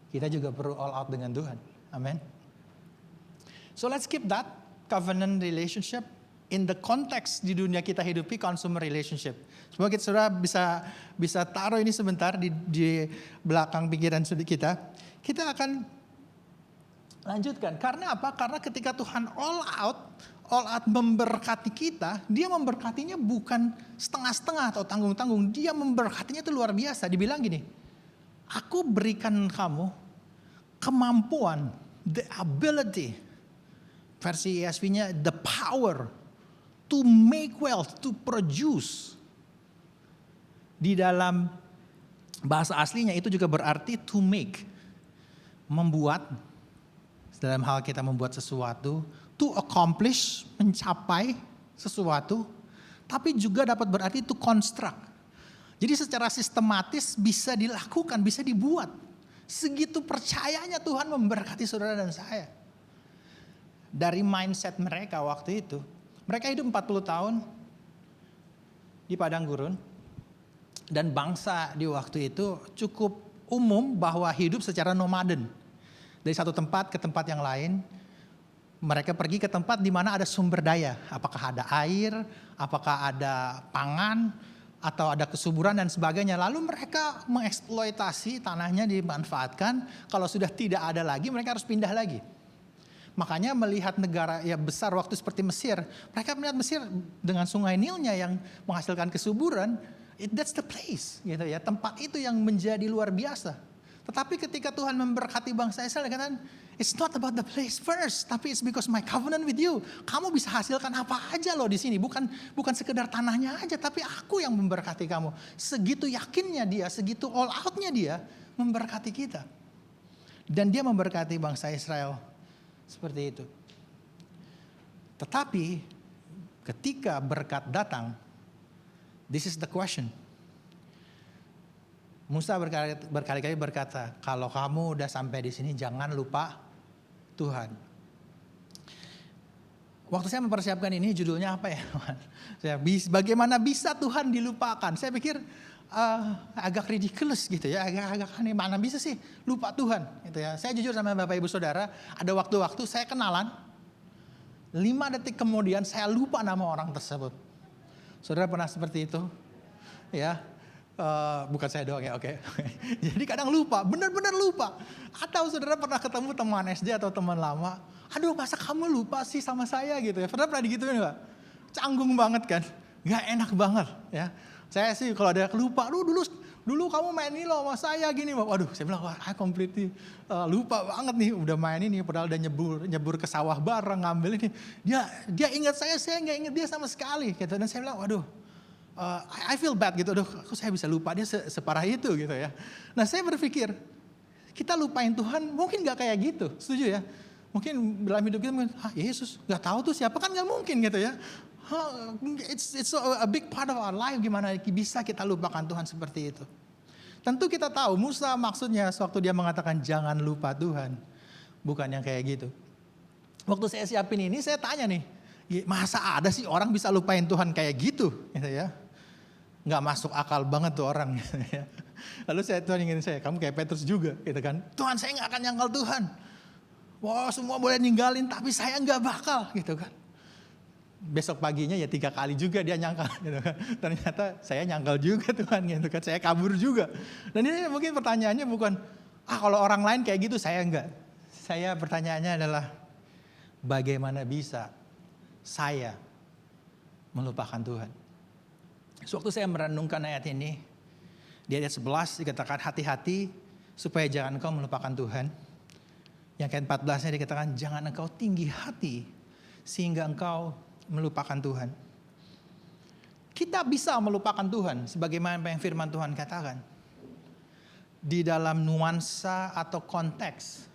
Kita juga perlu all out dengan Tuhan. Amin. So let's keep that covenant relationship in the context di dunia kita hidupi, consumer relationship. Semoga kita sudah bisa taruh ini sebentar di belakang pikiran kita. Kita akan lanjutkan. Karena apa? Karena ketika Tuhan all out, all out memberkati kita, dia memberkatinya bukan setengah-setengah atau tanggung-tanggung. Dia memberkatinya itu luar biasa. Dibilang gini, aku berikan kamu kemampuan, the ability, versi ESV-nya, the power to make wealth, to produce. Di dalam bahasa aslinya itu juga berarti to make, membuat, dalam hal kita membuat sesuatu, to accomplish, mencapai sesuatu, tapi juga dapat berarti to construct. Jadi secara sistematis bisa dilakukan, bisa dibuat. Segitu percayanya Tuhan memberkati saudara dan saya. Dari mindset mereka waktu itu, mereka hidup 40 tahun di padang gurun. Dan bangsa di waktu itu cukup umum bahwa hidup secara nomaden. Dari satu tempat ke tempat yang lain, mereka pergi ke tempat di mana ada sumber daya. Apakah ada air, apakah ada pangan, atau ada kesuburan dan sebagainya. Lalu mereka mengeksploitasi tanahnya, dimanfaatkan. Kalau sudah tidak ada lagi, mereka harus pindah lagi. Makanya melihat negara ya besar waktu seperti Mesir, mereka melihat Mesir dengan sungai Nilnya yang menghasilkan kesuburan, that's the place, gitu ya. Tempat itu yang menjadi luar biasa. Tetapi ketika Tuhan memberkati bangsa Israel, katakan, it's not about the place first, tapi it's because my covenant with you. Kamu bisa hasilkan apa aja loh di sini, bukan sekedar tanahnya aja, tapi aku yang memberkati kamu. Segitu yakinnya dia, segitu all outnya dia memberkati kita. Dan dia memberkati bangsa Israel seperti itu. Tetapi ketika berkat datang, this is the question. Musa berkali-kali berkata, kalau kamu udah sampai di sini jangan lupa Tuhan. Waktu saya mempersiapkan ini judulnya apa ya? Bagaimana bisa Tuhan dilupakan? Saya pikir agak ridiculous gitu ya, agak aneh. Mana bisa sih lupa Tuhan? Gitu ya. Saya jujur sama Bapak Ibu Saudara, ada waktu-waktu saya kenalan, 5 detik kemudian saya lupa nama orang tersebut. Saudara pernah seperti itu? Ya. Bukan saya doang ya, oke. Jadi kadang lupa, benar-benar lupa. Atau saudara pernah ketemu teman SD atau teman lama, aduh masa kamu lupa sih sama saya gitu ya. Pernah digituin gak? Canggung banget kan, gak enak banget ya. Saya sih kalau ada lupa, dulu kamu main ini loh sama saya gini. Waduh saya bilang, wah I completely lupa banget nih, udah main ini padahal udah nyebur ke sawah bareng ngambil ini. Dia ingat saya gak ingat dia sama sekali gitu. Dan saya bilang, waduh. I feel bad gitu, aduh kok saya bisa lupa dia separah itu gitu ya. Nah saya berpikir, kita lupain Tuhan mungkin gak kayak gitu, setuju ya? Mungkin dalam hidup kita mungkin, Yesus gak tahu tuh siapa, kan gak mungkin gitu ya. It's a big part of our life, gimana bisa kita lupakan Tuhan seperti itu. Tentu kita tahu Musa maksudnya waktu dia mengatakan jangan lupa Tuhan, bukan yang kayak gitu. Waktu saya siapin ini saya tanya nih, masa ada sih orang bisa lupain Tuhan kayak gitu ya? Nggak masuk akal banget tuh orang. Gitu ya. Lalu Tuhan ingin saya, kamu kayak Petrus juga, gitu kan? Tuhan saya nggak akan nyangkal Tuhan. Wah semua boleh ninggalin, tapi saya nggak bakal, gitu kan? Besok paginya ya 3 kali juga dia nyangkal, gitu kan? Ternyata saya nyangkal juga Tuhan, gitu kan? Saya kabur juga. Dan ini mungkin pertanyaannya bukan, kalau orang lain kayak gitu saya enggak. Saya pertanyaannya adalah, bagaimana bisa saya melupakan Tuhan? Sewaktu saya merenungkan ayat ini, di ayat 11 dikatakan hati-hati supaya jangan engkau melupakan Tuhan. Yang ke-14-nya dikatakan jangan engkau tinggi hati sehingga engkau melupakan Tuhan. Kita bisa melupakan Tuhan sebagaimana yang firman Tuhan katakan. Di dalam nuansa atau konteks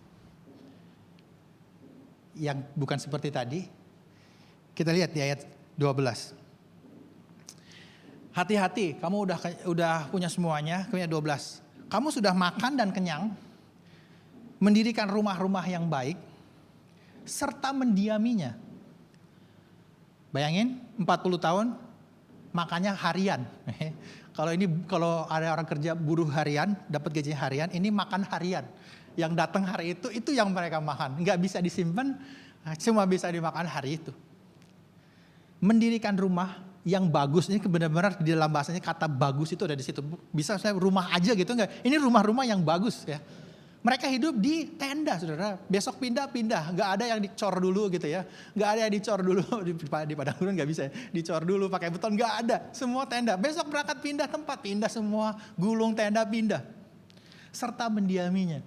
yang bukan seperti tadi. Kita lihat di ayat 12. Hati-hati, kamu udah punya semuanya. Ayat 12. Kamu sudah makan dan kenyang, mendirikan rumah-rumah yang baik, serta mendiaminya. Bayangin 40 tahun makannya harian. Kalau ada orang kerja buruh harian, dapat gaji harian, ini makan harian. Yang datang hari itu yang mereka makan. Nggak bisa disimpan, cuma bisa dimakan hari itu. Mendirikan rumah yang bagus, ini benar-benar di dalam bahasanya kata bagus itu ada di situ. Bisa saya rumah aja gitu enggak? Ini rumah-rumah yang bagus ya. Mereka hidup di tenda, saudara. Besok pindah-pindah, nggak ada yang dicor dulu gitu ya. Nggak ada yang dicor dulu, di padang gurun nggak bisa ya. Dicor dulu pakai beton, nggak ada. Semua tenda, besok berangkat pindah tempat, pindah semua, gulung tenda pindah. Serta mendiaminya.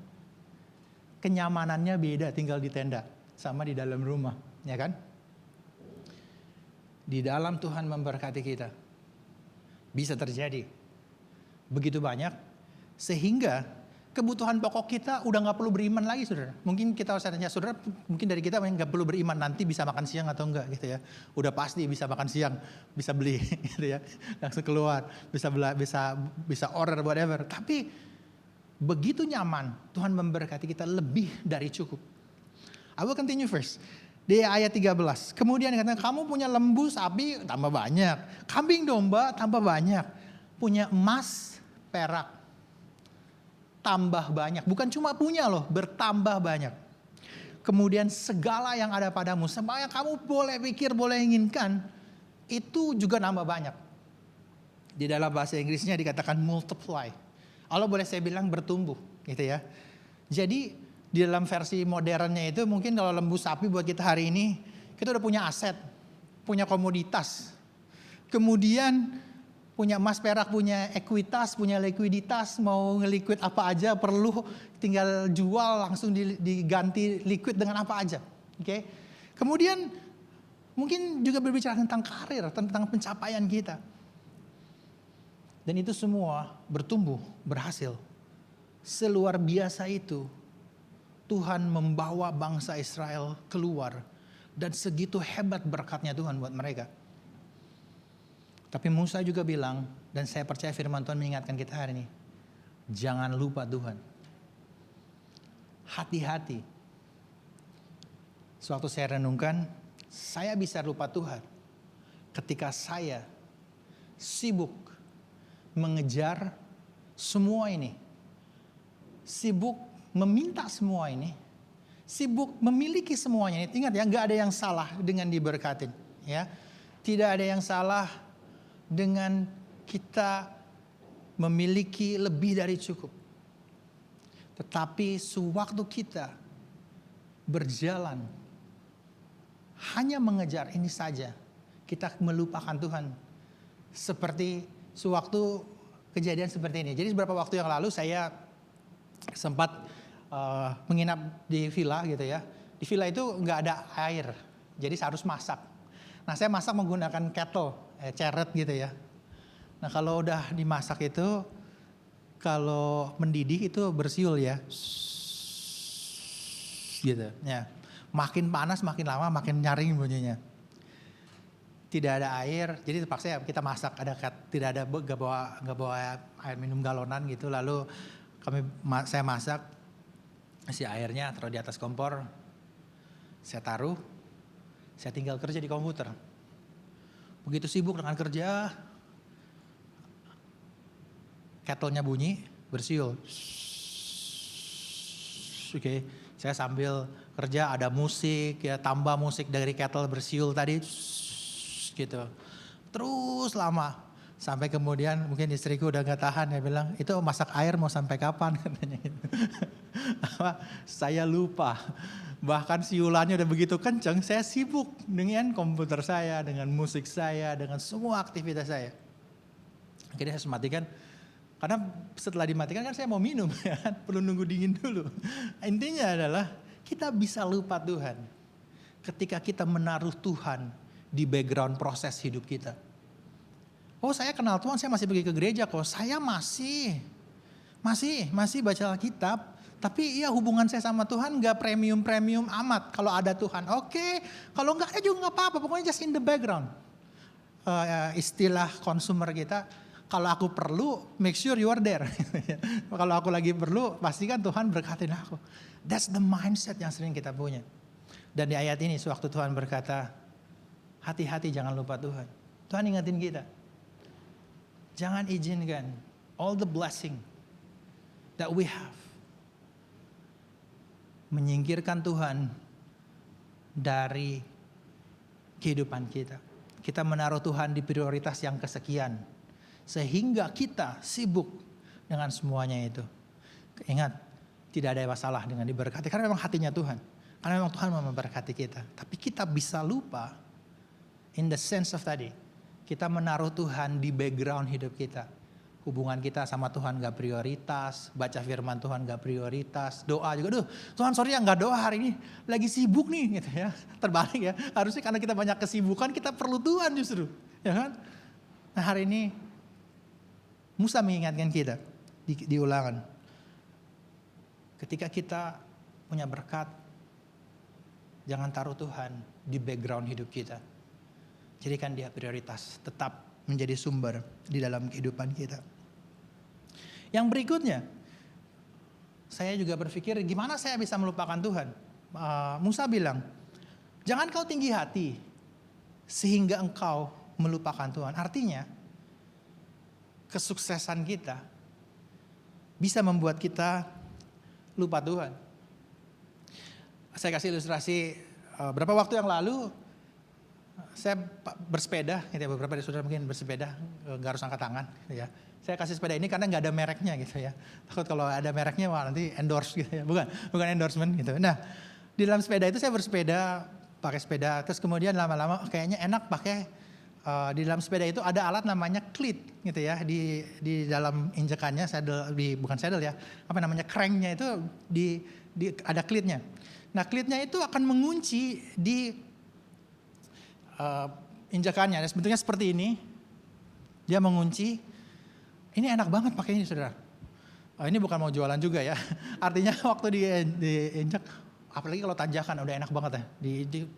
Kenyamanannya beda tinggal di tenda, sama di dalam rumah, ya kan? Di dalam Tuhan memberkati kita. Bisa terjadi. Begitu banyak, sehingga kebutuhan pokok kita udah nggak perlu beriman lagi, saudara. Mungkin kita harus tanya, saudara, mungkin dari kita yang nggak perlu beriman nanti bisa makan siang atau enggak gitu ya. Udah pasti bisa makan siang, bisa beli gitu ya, langsung keluar, bisa order whatever. Tapi begitu nyaman, Tuhan memberkati kita lebih dari cukup. I will continue first. Di ayat 13, kemudian katanya kamu punya lembu, sapi, tambah banyak. Kambing domba, tambah banyak. Punya emas, perak, tambah banyak. Bukan cuma punya loh, bertambah banyak. Kemudian segala yang ada padamu, semua yang kamu boleh pikir, boleh inginkan, itu juga nambah banyak. Di dalam bahasa Inggrisnya dikatakan multiply. Allah boleh saya bilang bertumbuh gitu ya. Jadi di dalam versi modernnya itu mungkin kalau lembu sapi buat kita hari ini, kita udah punya aset, punya komoditas. Kemudian punya emas perak, punya ekuitas, punya likuiditas, mau ngeliquid apa aja perlu tinggal jual langsung diganti liquid dengan apa aja. Oke. Kemudian mungkin juga berbicara tentang karir, tentang pencapaian kita. Dan itu semua bertumbuh, berhasil. Seluar biasa itu Tuhan membawa bangsa Israel keluar dan segitu hebat berkatnya Tuhan buat mereka. Tapi Musa juga bilang, dan saya percaya firman Tuhan mengingatkan kita hari ini, jangan lupa Tuhan. Hati-hati. Sewaktu saya renungkan, saya bisa lupa Tuhan ketika saya sibuk mengejar semua ini. Sibuk meminta semua ini. Sibuk memiliki semuanya ini. Ingat ya, gak ada yang salah dengan diberkatin. Ya. Tidak ada yang salah dengan kita memiliki lebih dari cukup. Tetapi sewaktu kita berjalan hanya mengejar ini saja, kita melupakan Tuhan. Seperti sewaktu kejadian seperti ini. Jadi beberapa waktu yang lalu saya sempat menginap di villa gitu ya. Di villa itu nggak ada air, jadi saya harus masak. Nah saya masak menggunakan kettle, ceret gitu ya. Nah kalau udah dimasak itu, kalau mendidih itu bersiul ya. Gitu ya. Makin panas makin lama makin nyaring bunyinya. Tidak ada air, jadi terpaksa ya kita masak. Tidak ada nggak bawa air minum galonan gitu. Lalu saya masak, isi airnya taruh di atas kompor, saya taruh. Saya tinggal kerja di komputer. Begitu sibuk dengan kerja, kettle-nya bunyi, bersiul. Oke, saya sambil kerja ada musik, ya tambah musik dari kettle bersiul tadi, gitu. Terus lama, sampai kemudian mungkin istriku udah gak tahan, dia bilang, itu masak air mau sampai kapan? Katanya gitu. Saya lupa. Bahkan siulannya udah begitu kenceng, saya sibuk dengan komputer saya, dengan musik saya, dengan semua aktivitas saya. Akhirnya saya matikan, karena setelah dimatikan kan saya mau minum, ya, perlu nunggu dingin dulu. Intinya adalah kita bisa lupa Tuhan ketika kita menaruh Tuhan di background proses hidup kita. Oh saya kenal Tuhan, saya masih pergi ke gereja kok, saya masih baca Alkitab. Tapi iya hubungan saya sama Tuhan gak premium amat. Kalau ada Tuhan oke. Kalau gak ada juga gak apa-apa. Pokoknya just in the background. Istilah konsumer kita. Kalau aku perlu make sure you are there. Kalau aku lagi perlu pastikan Tuhan berkatin aku. That's the mindset yang sering kita punya. Dan di ayat ini sewaktu Tuhan berkata, hati-hati jangan lupa Tuhan. Tuhan ingatin kita. Jangan izinkan all the blessing that we have menyingkirkan Tuhan dari kehidupan kita. Kita menaruh Tuhan di prioritas yang kesekian. Sehingga kita sibuk dengan semuanya itu. Ingat, tidak ada masalah dengan diberkati. Karena memang hatinya Tuhan. Karena memang Tuhan mau memberkati kita. Tapi kita bisa lupa in the sense of tadi. Kita menaruh Tuhan di background hidup kita. Hubungan kita sama Tuhan gak prioritas. Baca firman Tuhan gak prioritas. Doa juga, Tuhan sorry ya gak doa hari ini. Lagi sibuk nih gitu ya. Terbalik ya. Harusnya karena kita banyak kesibukan kita perlu Tuhan justru. Ya kan? Nah hari ini Musa mengingatkan kita di Ulangan. Ketika kita punya berkat, jangan taruh Tuhan di background hidup kita. Jadikan dia prioritas, tetap menjadi sumber di dalam kehidupan kita. Yang berikutnya, saya juga berpikir gimana saya bisa melupakan Tuhan. Musa bilang, jangan kau tinggi hati sehingga engkau melupakan Tuhan. Artinya, kesuksesan kita bisa membuat kita lupa Tuhan. Saya kasih ilustrasi, berapa waktu yang lalu saya bersepeda, gitu ya, beberapa dari saudara mungkin bersepeda, nggak harus angkat tangan, gitu ya. Saya kasih sepeda ini karena nggak ada mereknya, gitu ya. Takut kalau ada mereknya, wah nanti endorse, gitu ya. Bukan endorsement, gitu. Nah, di dalam sepeda itu saya bersepeda, pakai sepeda, terus kemudian lama-lama kayaknya enak pakai di dalam sepeda itu ada alat namanya cleat, gitu ya. Di dalam injekannya, bukan saddle ya, apa namanya cranknya itu ada cleatnya. Nah, cleatnya itu akan mengunci di injakannya, bentuknya seperti ini. Dia mengunci. Ini enak banget pakai ini saudara. Ini bukan mau jualan juga ya. Artinya waktu diinjak, apalagi kalau tanjakan udah enak banget ya.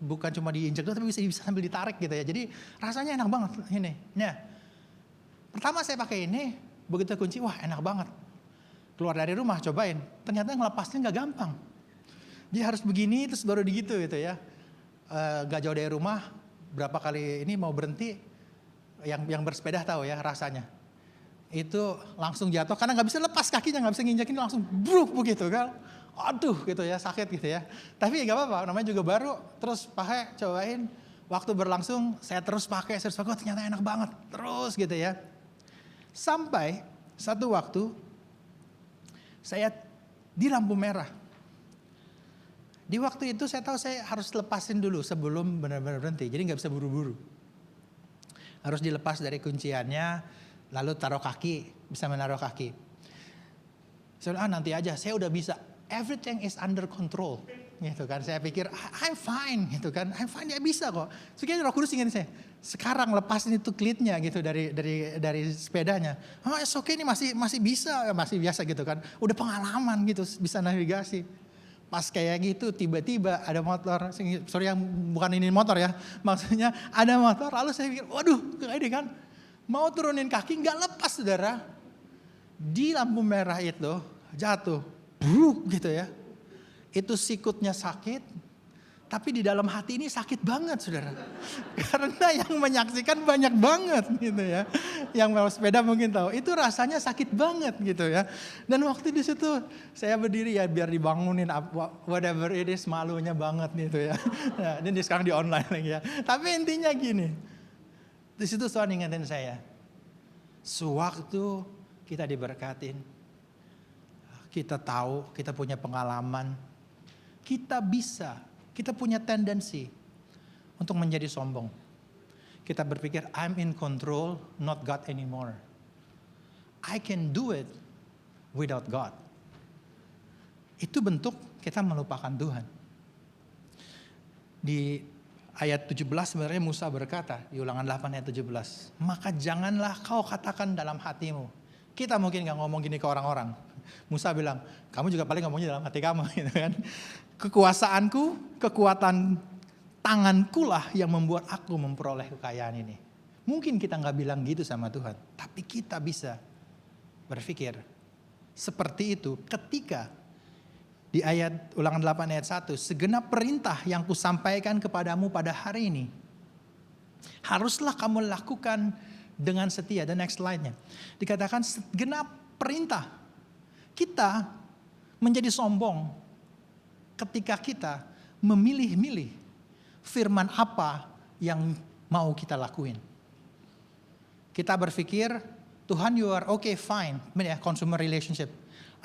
Bukan cuma diinjak tapi bisa sambil ditarik gitu ya. Jadi rasanya enak banget ini. Nah, pertama saya pakai ini, begitu kunci, wah enak banget. Keluar dari rumah cobain, ternyata ngelepasnya nggak gampang. Dia harus begini terus baru gitu ya. Gak jauh dari rumah. Berapa kali ini mau berhenti, yang bersepeda tahu ya rasanya. Itu langsung jatuh karena nggak bisa lepas kakinya, nggak bisa nginjakin, langsung bruk begitu kan. Aduh gitu ya, sakit gitu ya. Tapi nggak apa-apa, namanya juga baru. Terus pakai, cobain. Waktu berlangsung saya terus pakai, oh, ternyata enak banget. Terus gitu ya. Sampai satu waktu saya di lampu merah. Di waktu itu saya tahu saya harus lepasin dulu sebelum benar-benar berhenti. Jadi nggak bisa buru-buru. Harus dilepas dari kunciannya, lalu taruh kaki, bisa menaruh kaki. Saya nanti aja, saya udah bisa. Everything is under control. Gitu kan, saya pikir I'm fine gitu kan. I'm fine, dia bisa kok. Sekian Roh Kudus ingin saya, sekarang lepasin itu klitnya gitu dari sepedanya. Oh, it's okay, ini masih bisa, masih biasa gitu kan. Udah pengalaman gitu, bisa navigasi. Pas kayak gitu tiba-tiba ada motor, sorry yang bukan ini motor ya, maksudnya ada motor, lalu saya pikir waduh kayak ini kan, mau turunin kaki nggak lepas saudara, di lampu merah itu jatuh, bruk gitu ya, itu sikutnya sakit, tapi di dalam hati ini sakit banget saudara, karena yang menyaksikan banyak banget gitu ya, yang mau sepeda mungkin tahu, itu rasanya sakit banget gitu ya. Dan waktu di situ saya berdiri ya biar dibangunin, whatever it is, malunya banget gitu ya. Nah, ini sekarang di online lagi ya. Tapi intinya gini, di situ Tuhan ingetin saya, sewaktu kita diberkatin, kita tahu, kita punya pengalaman, kita punya tendensi untuk menjadi sombong. Kita berpikir, I'm in control, not God anymore. I can do it without God. Itu bentuk kita melupakan Tuhan. Di ayat 17 sebenarnya Musa berkata, di Ulangan 8 ayat 17. Maka janganlah kau katakan dalam hatimu. Kita mungkin gak ngomong gini ke orang-orang. Musa bilang, kamu juga paling ngomongnya dalam hati kamu. Gitu kan. Kekuasaanku, kekuatan tanganku lah yang membuat aku memperoleh kekayaan ini. Mungkin kita gak bilang gitu sama Tuhan. Tapi kita bisa berpikir seperti itu ketika di ayat Ulangan 8 ayat 1. Segenap perintah yang kusampaikan kepadamu pada hari ini, haruslah kamu lakukan dengan setia. The next slide-nya. Dikatakan segenap perintah. Kita menjadi sombong ketika kita memilih-milih firman apa yang mau kita lakuin. Kita berpikir, Tuhan you are okay fine, consumer relationship.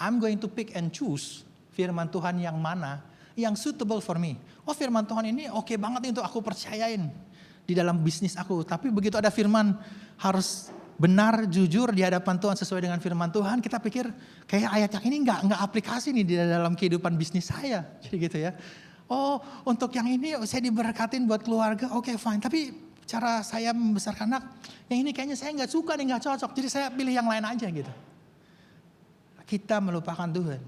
I'm going to pick and choose firman Tuhan yang mana yang suitable for me. Oh, firman Tuhan ini oke banget nih untuk aku percayain di dalam bisnis aku. Tapi begitu ada firman harus benar, jujur di hadapan Tuhan sesuai dengan firman Tuhan, kita pikir kayak ayat yang ini nggak aplikasi nih di dalam kehidupan bisnis saya. Jadi gitu ya. Oh, untuk yang ini saya diberkatin buat keluarga, oke fine. Tapi cara saya membesarkan anak, yang ini kayaknya saya nggak suka nih, nggak cocok. Jadi saya pilih yang lain aja gitu. Kita melupakan Tuhan.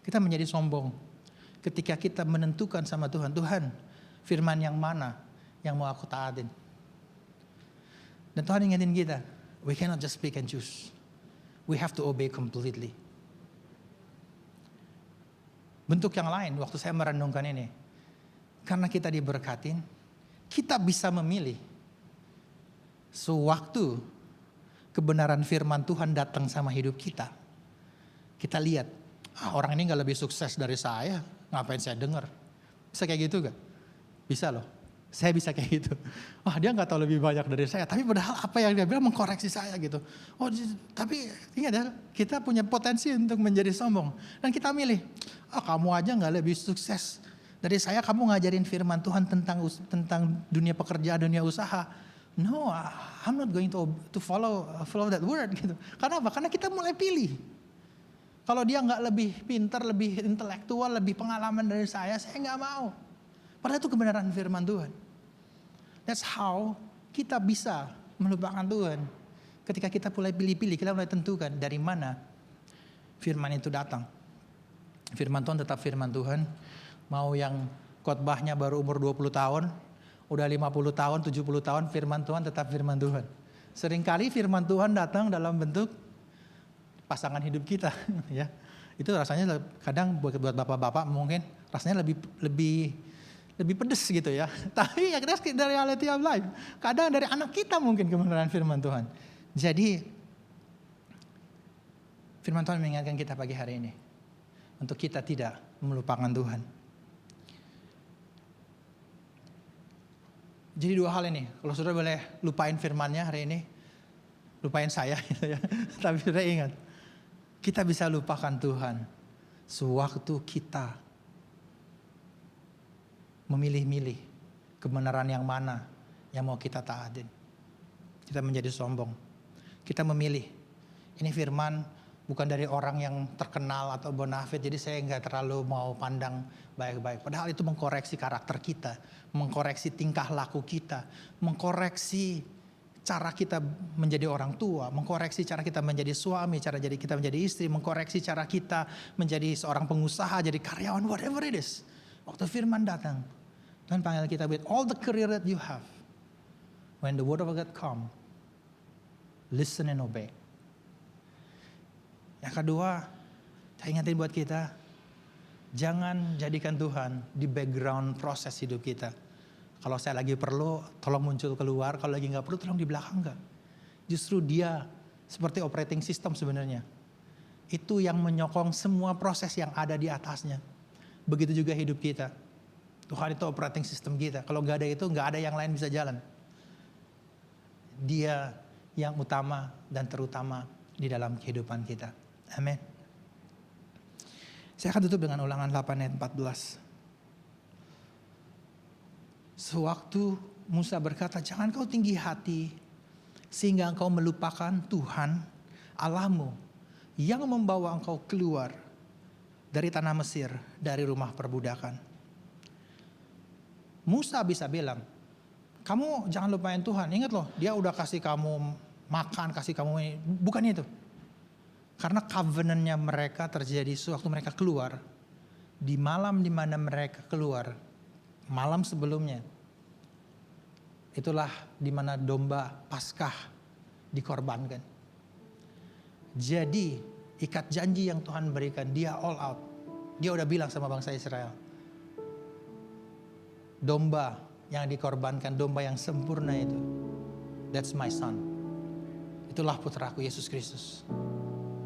Kita menjadi sombong. Ketika kita menentukan sama Tuhan, Tuhan firman yang mana yang mau aku taatin. Dan Tuhan ingetin kita, we cannot just pick and choose. We have to obey completely. Bentuk yang lain waktu saya merenungkan ini. Karena kita diberkatin, kita bisa memilih. Sewaktu kebenaran firman Tuhan datang sama hidup kita, kita lihat, orang ini gak lebih sukses dari saya, ngapain saya dengar? Bisa kayak gitu gak? Bisa loh, saya bisa kayak gitu. Wah, dia gak tahu lebih banyak dari saya, tapi padahal apa yang dia bilang mengkoreksi saya gitu. Oh, tapi ingat ya, kita punya potensi untuk menjadi sombong. Dan kita milih, kamu aja gak lebih sukses dari saya, kamu ngajarin firman Tuhan tentang dunia pekerjaan, dunia usaha. No, I'm not going to follow that word gitu. Karena apa? Karena kita mulai pilih. Kalau dia nggak lebih pintar, lebih intelektual, lebih pengalaman dari saya nggak mau. Padahal itu kebenaran firman Tuhan. That's how kita bisa melupakan Tuhan. Ketika kita mulai pilih-pilih, kita mulai tentukan dari mana firman itu datang. Firman Tuhan tetap firman Tuhan. Mau yang khotbahnya baru umur 20 tahun, udah 50 tahun, 70 tahun, firman Tuhan tetap firman Tuhan. Seringkali firman Tuhan datang dalam bentuk pasangan hidup kita, ya. Itu rasanya kadang buat bapak-bapak mungkin rasanya lebih pedes gitu ya. Tapi ya that's the reality of life. Kadang dari anak kita mungkin kebenaran firman Tuhan. Jadi firman Tuhan mengingatkan kita pagi hari ini untuk kita tidak melupakan Tuhan. Jadi dua hal ini, kalau saudara boleh lupain firman-Nya hari ini, lupain saya gitu ya. Tapi saudara ingat, kita bisa lupakan Tuhan sewaktu kita memilih-milih kebenaran yang mana yang mau kita taatin. Kita menjadi sombong. Kita memilih, ini firman bukan dari orang yang terkenal atau bonafit, jadi saya nggak terlalu mau pandang baik-baik. Padahal itu mengkoreksi karakter kita, mengkoreksi tingkah laku kita, mengkoreksi cara kita menjadi orang tua, mengkoreksi cara kita menjadi suami, cara jadi kita menjadi istri, mengkoreksi cara kita menjadi seorang pengusaha, jadi karyawan, whatever it is. Waktu firman datang, Tuhan panggil kita with all the career that you have. When the word of God come, listen and obey. Yang kedua, saya ingatin buat kita, jangan jadikan Tuhan di background proses hidup kita. Kalau saya lagi perlu, tolong muncul keluar. Kalau lagi gak perlu, tolong di belakang enggak. Justru dia seperti operating system sebenarnya. Itu yang menyokong semua proses yang ada di atasnya. Begitu juga hidup kita. Tuhan itu operating system kita. Kalau gak ada itu, gak ada yang lain bisa jalan. Dia yang utama dan terutama di dalam kehidupan kita. Amin. Saya akan tutup dengan Ulangan 8 ayat 14. Sewaktu Musa berkata, jangan kau tinggi hati sehingga engkau melupakan Tuhan Allahmu yang membawa engkau keluar dari tanah Mesir, dari rumah perbudakan. Musa bisa bilang, kamu jangan lupain Tuhan. Ingat loh, dia udah kasih kamu makan, kasih kamu ini. Bukan itu. Karena covenant-nya mereka terjadi sewaktu mereka keluar. Di malam di mana mereka keluar, malam sebelumnya, itulah di mana domba Paskah dikorbankan. Jadi ikat janji yang Tuhan berikan, dia all out. Dia udah bilang sama bangsa Israel, domba yang dikorbankan, domba yang sempurna itu, that's my son. Itulah putraku Yesus Kristus.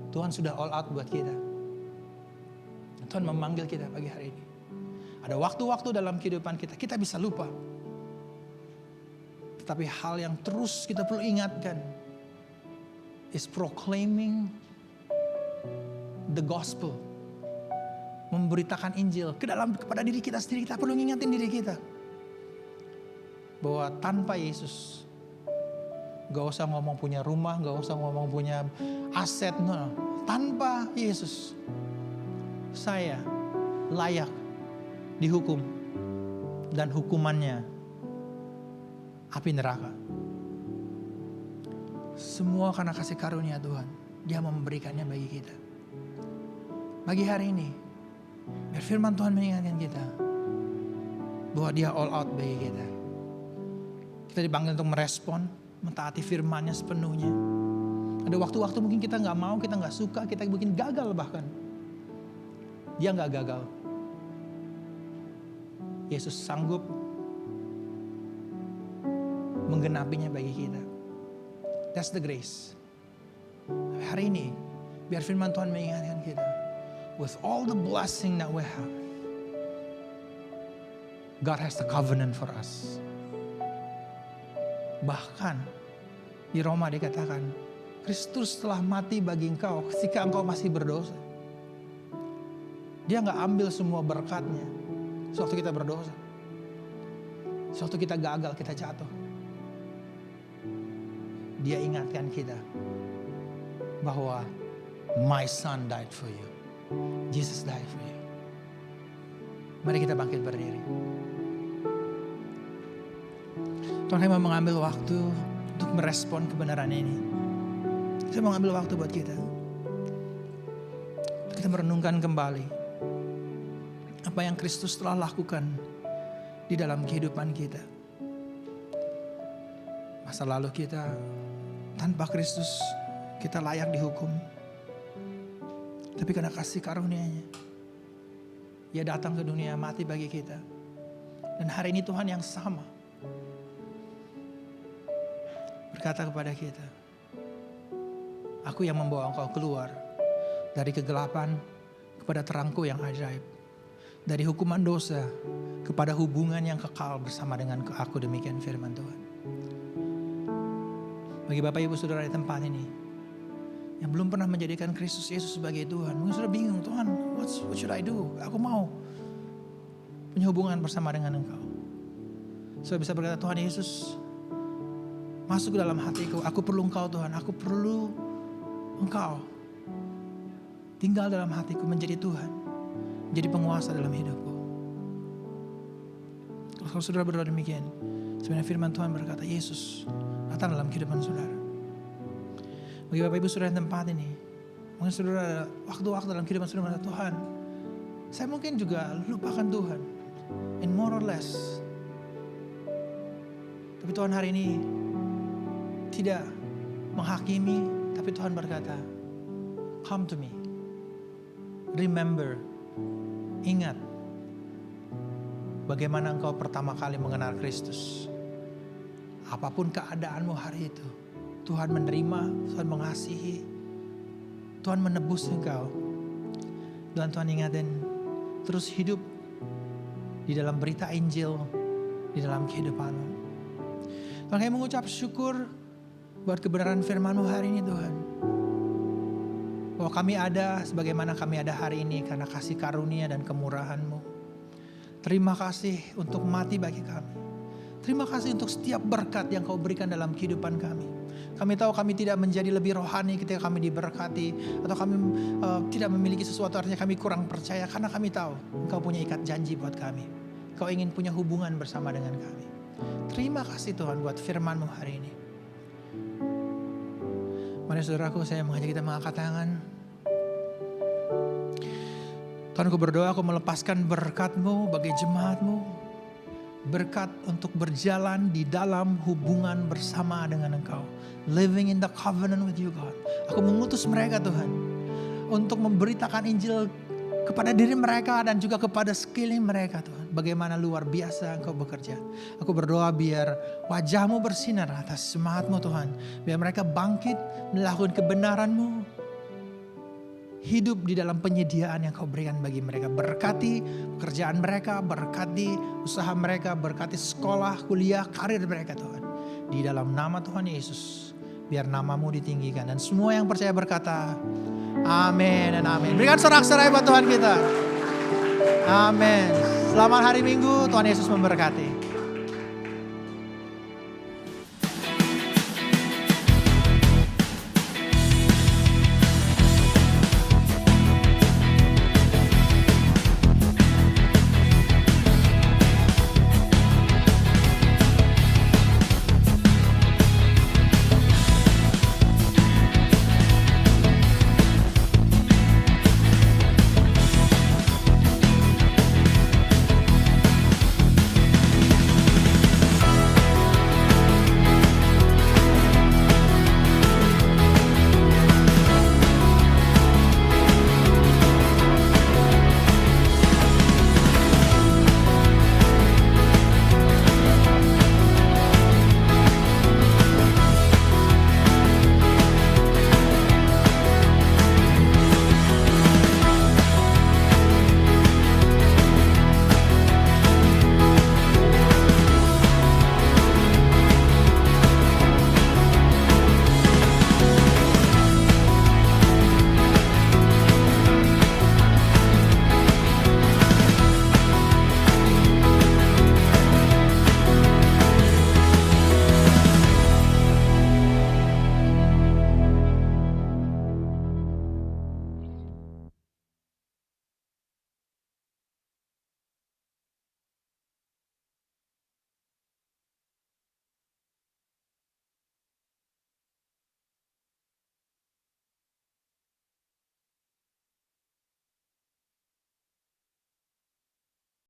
Tuhan sudah all out buat kita. Tuhan memanggil kita pagi hari ini. Ada waktu-waktu dalam kehidupan kita, kita bisa lupa. Tetapi hal yang terus kita perlu ingatkan is proclaiming the gospel. memberitakan Injil kepada diri kita sendiri. Kita perlu ngingetin diri kita bahwa tanpa Yesus, gak usah ngomong punya rumah, gak usah ngomong punya aset, no. Tanpa Yesus saya layak dihukum, dan hukumannya api neraka. Semua karena kasih karunia Tuhan, Dia memberikannya bagi kita. Bagi hari ini, biar firman Tuhan mengingatkan kita bahwa Dia all out bagi kita. Kita dipanggil untuk merespon, mentaati firman-Nya sepenuhnya. Ada waktu-waktu mungkin kita gak mau, kita gak suka, kita mungkin gagal bahkan. Dia gak gagal. Yesus sanggup menggenapinya bagi kita. That's the grace. Hari ini, biar firman Tuhan mengingatkan kita. With all the blessing that we have, God has the covenant for us. Bahkan di Roma dikatakan, Kristus telah mati bagi engkau ketika engkau masih berdosa. Dia gak ambil semua berkatnya sewaktu kita berdosa. Sewaktu kita gagal, kita jatuh. Dia ingatkan kita bahwa my son died for you. Jesus died for you. Mari kita bangkit berdiri. Tuhan, kami mau mengambil waktu untuk merespon kebenaran ini. Saya mau ambil waktu buat kita. Kita merenungkan kembali apa yang Kristus telah lakukan di dalam kehidupan kita. Masa lalu kita, tanpa Kristus kita layak dihukum. Tapi karena kasih karunia-Nya, Dia datang ke dunia, mati bagi kita. Dan hari ini Tuhan yang sama berkata kepada kita, Aku yang membawa engkau keluar dari kegelapan kepada terangku yang ajaib. Dari hukuman dosa kepada hubungan yang kekal bersama dengan aku. Demikian firman Tuhan. Bagi Bapak Ibu Saudara di tempat ini yang belum pernah menjadikan Kristus Yesus sebagai Tuhan, mungkin sudah bingung, Tuhan, what should I do? Aku mau punya hubungan bersama dengan Engkau. Saya bisa berkata, Tuhan Yesus, masuk ke dalam hatiku. Aku perlu Engkau Tuhan. Aku perlu Engkau tinggal dalam hatiku, menjadi Tuhan, menjadi penguasa dalam hidupku. Kalau saudara berdoa demikian, sebenarnya firman Tuhan berkata, Yesus datang dalam kehidupan saudara. Bagi Bapak Ibu Saudara yang tempat ini, mungkin saudara ada waktu-waktu dalam kehidupan saudara berkata, Tuhan, saya mungkin juga lupakan Tuhan, in more or less. Tapi Tuhan hari ini tidak menghakimi, tapi Tuhan berkata, come to me. Remember, ingat bagaimana engkau pertama kali mengenal Kristus. Apapun keadaanmu hari itu, Tuhan menerima, Tuhan mengasihi, Tuhan menebus engkau. Dan Tuhan ingatin, terus hidup di dalam berita Injil, di dalam kehidupanmu. Tuhan, kami mengucap syukur buat kebenaran firman-Mu hari ini Tuhan. Bahwa kami ada sebagaimana kami ada hari ini karena kasih karunia dan kemurahan-Mu. Terima kasih untuk mati bagi kami. Terima kasih untuk setiap berkat yang Kau berikan dalam kehidupan kami. Kami tahu kami tidak menjadi lebih rohani ketika kami diberkati. Atau kami tidak memiliki sesuatu, artinya kami kurang percaya. Karena kami tahu Engkau punya ikat janji buat kami. Kau ingin punya hubungan bersama dengan kami. Terima kasih Tuhan buat firman-Mu hari ini. Mari saudaraku, saya mengajak kita mengangkat tangan. Tuhan, aku berdoa, aku melepaskan berkat-Mu bagi jemaat-Mu. Berkat untuk berjalan di dalam hubungan bersama dengan Engkau. Living in the covenant with you God. Aku mengutus mereka Tuhan, untuk memberitakan Injil kepada diri mereka dan juga kepada sekeliling mereka Tuhan. Bagaimana luar biasa Engkau bekerja. Aku berdoa biar wajah-Mu bersinar atas semangat-Mu Tuhan. Biar mereka bangkit melakukan kebenaran-Mu. Hidup di dalam penyediaan yang Kau berikan bagi mereka. Berkati pekerjaan mereka, berkati usaha mereka, berkati sekolah, kuliah, karir mereka Tuhan. Di dalam nama Tuhan Yesus, biar nama-Mu ditinggikan. Dan semua yang percaya berkata, amin dan amin. Berikan sorak-sorai buat Tuhan kita. Amin. Selamat hari Minggu, Tuhan Yesus memberkati.